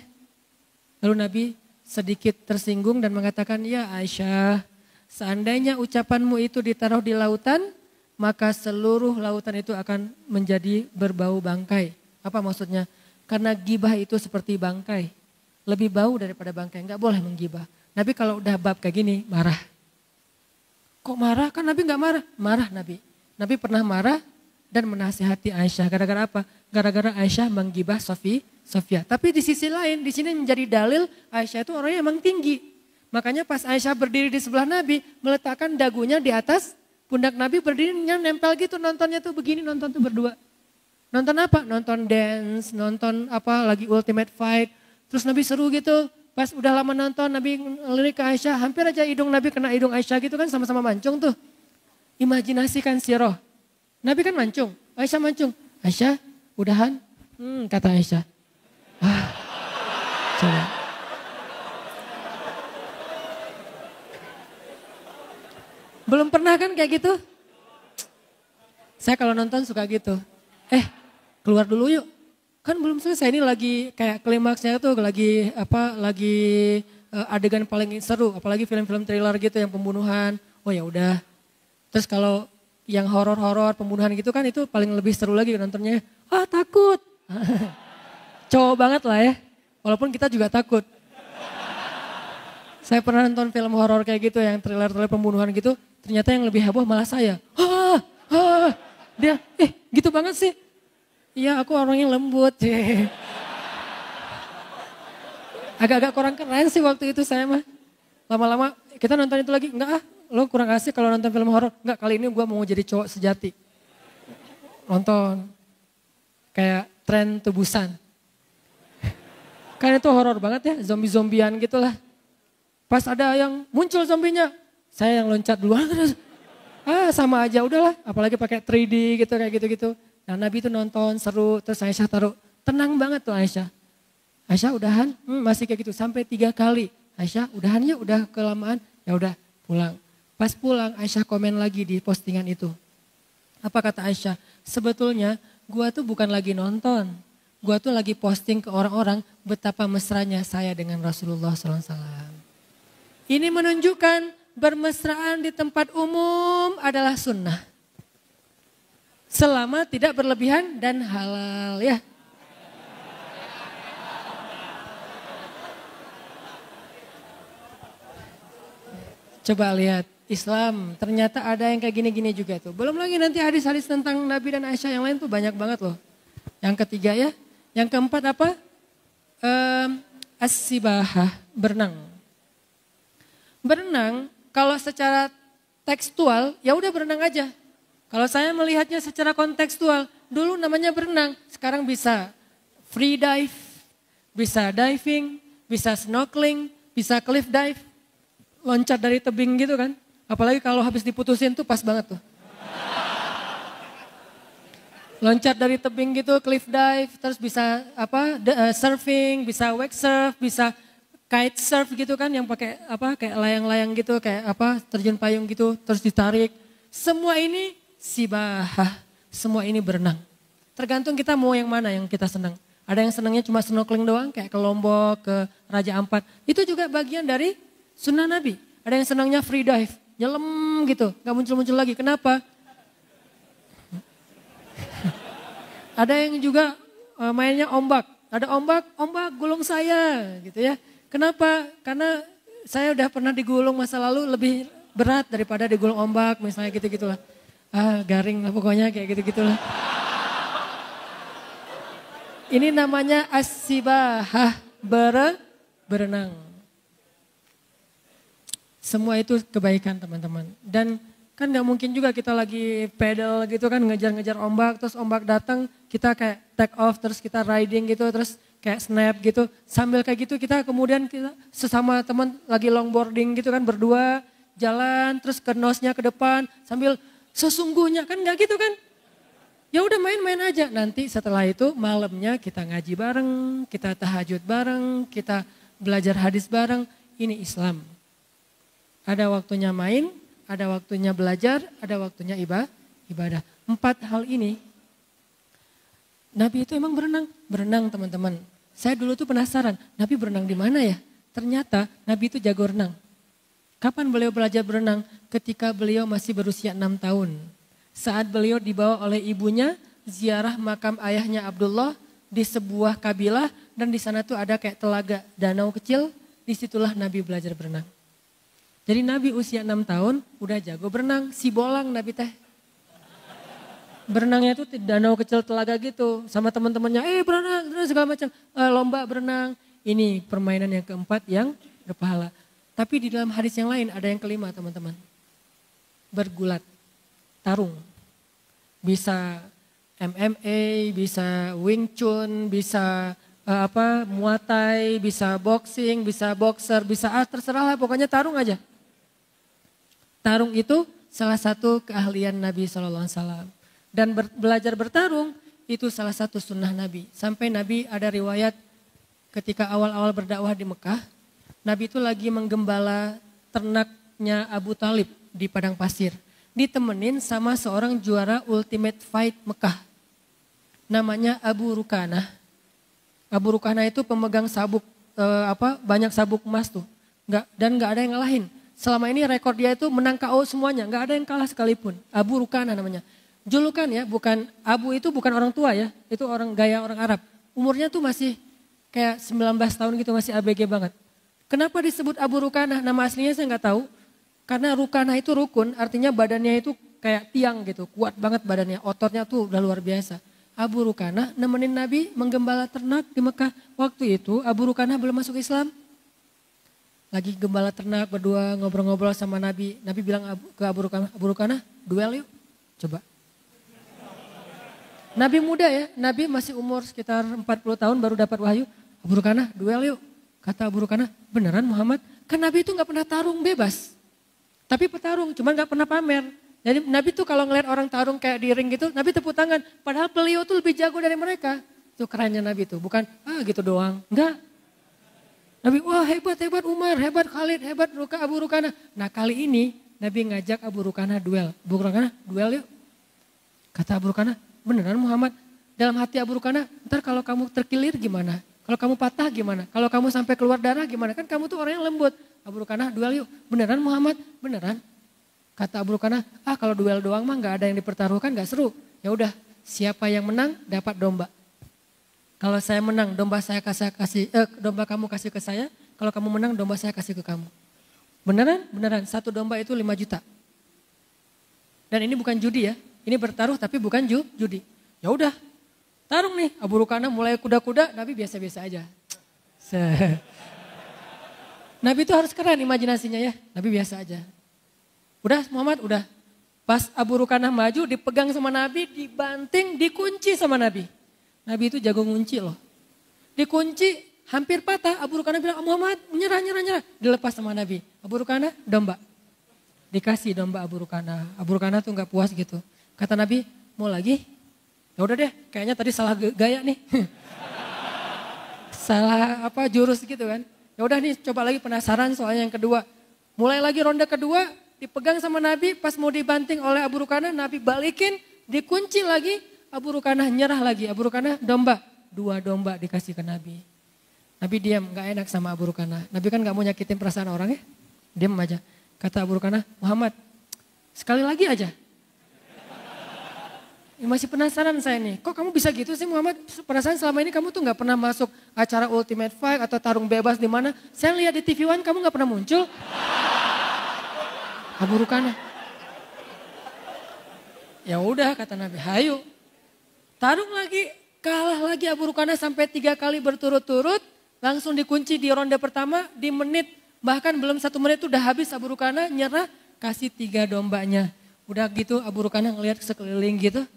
Lalu Nabi sedikit tersinggung dan mengatakan, ya Aisyah, seandainya ucapanmu itu ditaruh di lautan, maka seluruh lautan itu akan menjadi berbau bangkai. Apa maksudnya? Karena gibah itu seperti bangkai. Lebih bau daripada bangkai, nggak boleh menggibah. Nabi kalau udah bab kayak gini, marah. Kok marah? Kan Nabi nggak marah. Marah Nabi. Nabi pernah marah dan menasihati Aisyah. Gara-gara apa? Gara-gara Aisyah menggibah Sofia. Tapi di sisi lain, di sini menjadi dalil Aisyah itu orangnya emang tinggi. Makanya pas Aisyah berdiri di sebelah Nabi, meletakkan dagunya di atas pundak Nabi, berdirinya nempel gitu, nontonnya tuh begini, nonton tuh berdua. Nonton apa? Nonton dance, nonton apa lagi Ultimate Fight. Terus Nabi seru gitu. Pas udah lama nonton, Nabi ngelirik ke Aisyah, hampir aja hidung Nabi kena hidung Aisyah gitu kan, sama-sama mancung tuh. Imajinasikan siroh. Nabi kan mancung, Aisyah mancung. Aisyah, udahan? Kata Aisyah. Coba. Belum pernah kan kayak gitu? Saya kalau nonton suka gitu. Keluar dulu yuk. Kan belum selesai, ini lagi kayak klimaksnya tuh lagi adegan paling seru, apalagi film-film thriller gitu yang pembunuhan. Oh ya udah. Terus kalau yang horor-horor pembunuhan gitu kan itu paling lebih seru lagi nontonnya. Takut. Cowok banget lah ya. Walaupun kita juga takut. Saya pernah nonton film horor kayak gitu yang thriller-thriller pembunuhan gitu. Ternyata yang lebih heboh malah saya. Dia, gitu banget sih. Iya aku orangnya lembut. Agak-agak kurang keren sih waktu itu saya mah. Lama-lama kita nonton itu lagi. Enggak lo kurang asik kalau nonton film horor. Enggak, kali ini gue mau jadi cowok sejati. Nonton. Kayak tren tebusan. Kan itu horor banget ya, zombie-zombian gitulah. Pas ada yang muncul zombinya, saya yang loncat duluan. Sama aja udahlah, apalagi pakai 3D gitu kayak gitu-gitu. Nah Nabi itu nonton seru, terus Aisyah taruh, tenang banget tuh Aisyah. Aisyah udahan, masih kayak gitu sampai 3 kali. Aisyah udahan yuk, udah kelamaan, ya udah pulang. Pas pulang Aisyah komen lagi di postingan itu. Apa kata Aisyah? Sebetulnya gua tuh bukan lagi nonton. Gua tuh lagi posting ke orang-orang betapa mesranya saya dengan Rasulullah SAW. Ini menunjukkan bermesraan di tempat umum adalah sunnah. Selama tidak berlebihan dan halal ya. Coba lihat Islam ternyata ada yang kayak gini-gini juga tuh. Belum lagi nanti hadis-hadis tentang Nabi dan Aisyah yang lain tuh banyak banget loh. Yang ketiga ya. Yang keempat apa? As-sibahah, berenang. Berenang kalau secara tekstual ya udah berenang aja. Kalau saya melihatnya secara kontekstual, dulu namanya berenang, sekarang bisa free dive, bisa diving, bisa snorkeling, bisa cliff dive, loncat dari tebing gitu kan. Apalagi kalau habis diputusin tuh pas banget tuh. Loncat dari tebing gitu, cliff dive, terus bisa surfing, bisa wake surf, bisa kite surf gitu kan yang pakai kayak layang-layang gitu, kayak terjun payung gitu, terus ditarik. Semua ini sibahah, semua ini berenang. Tergantung kita mau yang mana yang kita senang. Ada yang senangnya cuma snorkeling doang, kayak ke Lombok, ke Raja Ampat. Itu juga bagian dari sunnah Nabi. Ada yang senangnya free dive, nyelam gitu, gak muncul-muncul lagi. Kenapa? Ada yang juga mainnya ombak. Ada ombak gulung saya gitu ya. Kenapa? Karena saya udah pernah digulung masa lalu lebih berat daripada digulung ombak misalnya gitu-gitulah. Garing lah pokoknya kayak gitu-gitulah. Ini namanya as-sibahah, berenang. Semua itu kebaikan teman-teman. Dan kan gak mungkin juga kita lagi pedal gitu kan ngejar-ngejar ombak. Terus ombak datang kita kayak take off terus kita riding gitu. Terus kayak snap gitu. Sambil kayak gitu kita kemudian kita sesama teman lagi longboarding gitu kan berdua. Jalan terus ke nosnya ke depan sambil sesungguhnya kan gak gitu kan. Ya udah main-main aja. Nanti setelah itu malamnya kita ngaji bareng. Kita tahajud bareng. Kita belajar hadis bareng. Ini Islam. Ada waktunya main. Ada waktunya belajar, ada waktunya ibadah. 4 hal ini, Nabi itu emang berenang teman-teman. Saya dulu tuh penasaran, Nabi berenang di mana ya? Ternyata Nabi itu jago renang. Kapan beliau belajar berenang? Ketika beliau masih berusia 6 tahun. Saat beliau dibawa oleh ibunya, ziarah makam ayahnya Abdullah di sebuah kabilah. Dan di sana tuh ada kayak telaga, danau kecil, disitulah Nabi belajar berenang. Jadi Nabi usia 6 tahun udah jago berenang, si bolang Nabi teh. Berenangnya tuh di danau kecil telaga gitu sama teman-temannya, berenang segala macam, lomba berenang. Ini permainan yang keempat yang berpahala. Tapi di dalam hadis yang lain ada yang kelima teman-teman. Bergulat, tarung. Bisa MMA, bisa Wing Chun, bisa Muay Thai, bisa boxing, bisa boxer, bisa terserah lah pokoknya tarung aja. Tarung itu salah satu keahlian Nabi SAW. Dan belajar bertarung itu salah satu sunnah Nabi. Sampai Nabi ada riwayat ketika awal-awal berdakwah di Mekah. Nabi itu lagi menggembala ternaknya Abu Talib di padang pasir. Ditemenin sama seorang juara Ultimate Fight Mekah. Namanya Abu Rukanah. Abu Rukanah itu pemegang sabuk, banyak sabuk emas tuh. Dan gak ada yang ngalahin. Selama ini rekor dia itu menang KO semuanya, nggak ada yang kalah sekalipun. Abu Rukana namanya. Julukan ya, bukan Abu itu bukan orang tua ya, itu orang gaya orang Arab. Umurnya tuh masih kayak 19 tahun gitu, masih ABG banget. Kenapa disebut Abu Rukana? Nama aslinya saya nggak tahu. Karena Rukana itu rukun, artinya badannya itu kayak tiang gitu, kuat banget badannya, ototnya tuh udah luar biasa. Abu Rukana nemenin Nabi menggembala ternak di Mekah. Waktu itu Abu Rukana belum masuk Islam. Lagi gembala ternak berdua ngobrol-ngobrol sama Nabi. Nabi bilang ke Abu Rukana, duel yuk. Coba. Nabi muda ya, Nabi masih umur sekitar 40 tahun baru dapat wahyu. Abu Rukana, duel yuk. Kata Abu Rukana, beneran Muhammad? Kan Nabi itu gak pernah tarung bebas. Tapi petarung, cuma gak pernah pamer. Jadi Nabi tuh kalau ngeliat orang tarung kayak di ring gitu, Nabi tepuk tangan. Padahal beliau tuh lebih jago dari mereka. Itu kerennya Nabi tuh, bukan gitu doang. Enggak. Nabi, wah hebat Umar, hebat Khalid, hebat Abu Rukana. Nah kali ini Nabi ngajak Abu Rukana duel. Abu Rukana duel yuk. Kata Abu Rukana, beneran Muhammad? Dalam hati Abu Rukana, ntar kalau kamu terkilir gimana? Kalau kamu patah gimana? Kalau kamu sampai keluar darah gimana? Kan kamu tuh orang yang lembut. Abu Rukana duel yuk. Beneran Muhammad? Beneran. Kata Abu Rukana, kalau duel doang mah gak ada yang dipertaruhkan, gak seru. Ya udah, siapa yang menang dapat domba. Kalau saya menang, domba kamu kasih ke saya. Kalau kamu menang, domba saya kasih ke kamu. Beneran? Beneran. 1 domba itu 5 juta. Dan ini bukan judi ya. Ini bertaruh tapi bukan judi. Ya udah, tarung nih. Abu Rukana mulai kuda-kuda, Nabi biasa-biasa aja. Nabi itu harus keren imajinasinya ya. Nabi biasa aja. Udah Muhammad, udah. Pas Abu Rukana maju, dipegang sama Nabi, dibanting, dikunci sama Nabi. Nabi itu jago ngunci loh. Dikunci hampir patah. Abu Rukana bilang, Muhammad nyerah. Dilepas sama Nabi. Abu Rukana domba. Dikasih domba Abu Rukana. Abu Rukana tuh gak puas gitu. Kata Nabi, mau lagi? Ya udah deh, kayaknya tadi salah gaya nih. Salah jurus gitu kan. Ya udah nih coba lagi penasaran soalnya yang kedua. Mulai lagi ronde kedua, dipegang sama Nabi. Pas mau dibanting oleh Abu Rukana, Nabi balikin, dikunci lagi. Abu Rukana nyerah lagi, Abu Rukana domba. 2 domba dikasih ke Nabi. Nabi diam, gak enak sama Abu Rukana. Nabi kan gak mau nyakitin perasaan orang ya. Diam aja. Kata Abu Rukana, Muhammad sekali lagi aja. Masih penasaran saya nih, kok kamu bisa gitu sih Muhammad? Perasaan selama ini kamu tuh gak pernah masuk acara Ultimate Fight atau tarung bebas di mana? Saya lihat di TV One kamu gak pernah muncul. Abu Rukana. Ya udah kata Nabi, hayu. Tarung lagi, kalah lagi Abu Rukana sampai 3 kali berturut-turut. Langsung dikunci di ronde pertama, di menit, bahkan belum 1 menit udah habis Abu Rukana nyerah, kasih 3 dombanya. Udah gitu Abu Rukana ngelihat sekeliling gitu.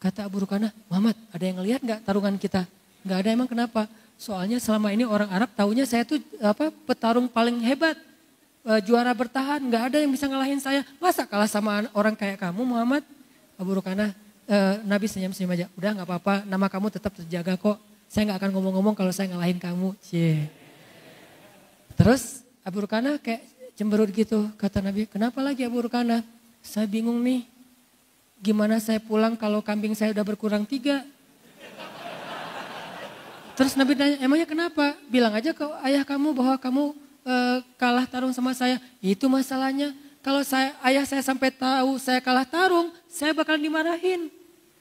Kata Abu Rukana, Muhammad ada yang ngelihat gak tarungan kita? Gak ada, emang kenapa? Soalnya selama ini orang Arab taunya saya tuh petarung paling hebat. Juara bertahan, gak ada yang bisa ngalahin saya. Masa kalah sama orang kayak kamu Muhammad? Abu Rukana, Nabi senyum-senyum aja. Udah gak apa-apa, nama kamu tetap terjaga kok. Saya gak akan ngomong-ngomong kalau saya ngalahin kamu. Cie. Terus Abu Rukana kayak cemberut gitu. Kata Nabi, kenapa lagi Abu Rukana? Saya bingung nih. Gimana saya pulang kalau kambing saya udah berkurang 3? Terus Nabi nanya, emangnya kenapa? Bilang aja ke ayah kamu bahwa kamu kalah tarung sama saya. Itu masalahnya. Kalau ayah saya sampai tahu saya kalah tarung, saya bakal dimarahin.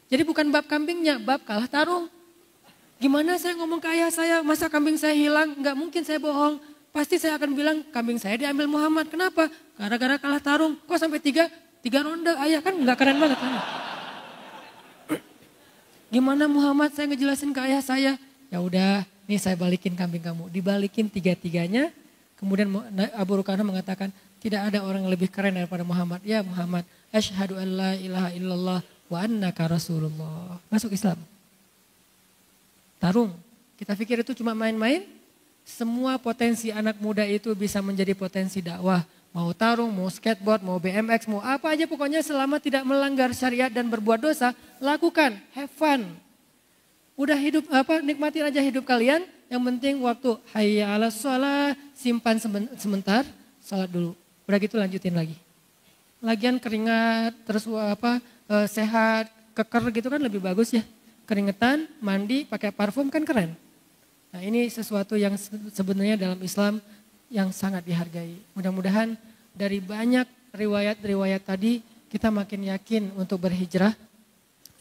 Jadi bukan bab kambingnya, bab kalah tarung. Gimana saya ngomong ke ayah saya, masa kambing saya hilang? Enggak mungkin saya bohong. Pasti saya akan bilang kambing saya diambil Muhammad. Kenapa? Gara-gara kalah tarung. Kok sampai 3 ronde, ayah kan nggak keren banget kan? Gimana Muhammad saya ngejelasin ke ayah saya? Ya udah, nih saya balikin kambing kamu. Dibalikin 3-3-nya. Kemudian Abu Rukana mengatakan, tidak ada orang yang lebih keren daripada Muhammad. Ya Muhammad, asyhadu an la ilaha illallah wa annaka rasulullah. Masuk Islam. Tarung. Kita pikir itu cuma main-main. Semua potensi anak muda itu bisa menjadi potensi dakwah. Mau tarung, mau skateboard, mau BMX, mau apa aja pokoknya selama tidak melanggar syariat dan berbuat dosa, lakukan, have fun. Udah hidup nikmatin aja hidup kalian, yang penting waktu hayya 'alas shalah, simpan sebentar, salat dulu. Udah gitu lanjutin lagi. Lagian keringat, terus sehat, keker gitu kan lebih bagus ya. Keringetan, mandi, pakai parfum kan keren. Nah ini sesuatu yang sebenarnya dalam Islam yang sangat dihargai. Mudah-mudahan dari banyak riwayat-riwayat tadi kita makin yakin untuk berhijrah.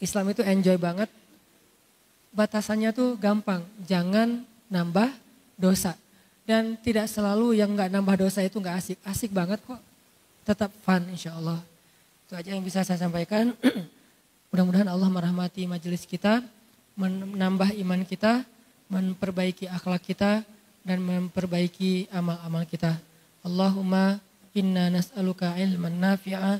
Islam itu enjoy banget. Batasannya tuh gampang, jangan nambah dosa. Dan tidak selalu yang gak nambah dosa itu gak asik. Asik banget kok, tetap fun insya Allah. Itu aja yang bisa saya sampaikan. Mudah-mudahan Allah merahmati majelis kita, menambah iman kita, memperbaiki akhlak kita, dan memperbaiki amal-amal kita. Allahumma inna nas'aluka ilman nafi'a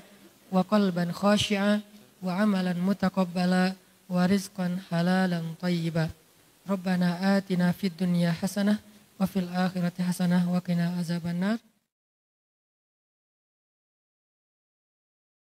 wa qalban khashi'a wa amalan mutaqabbala wa rizqan halalan tayyiba. Rabbana atina fid dunya hasanah wa fil akhirati hasanah wa qina azabannar.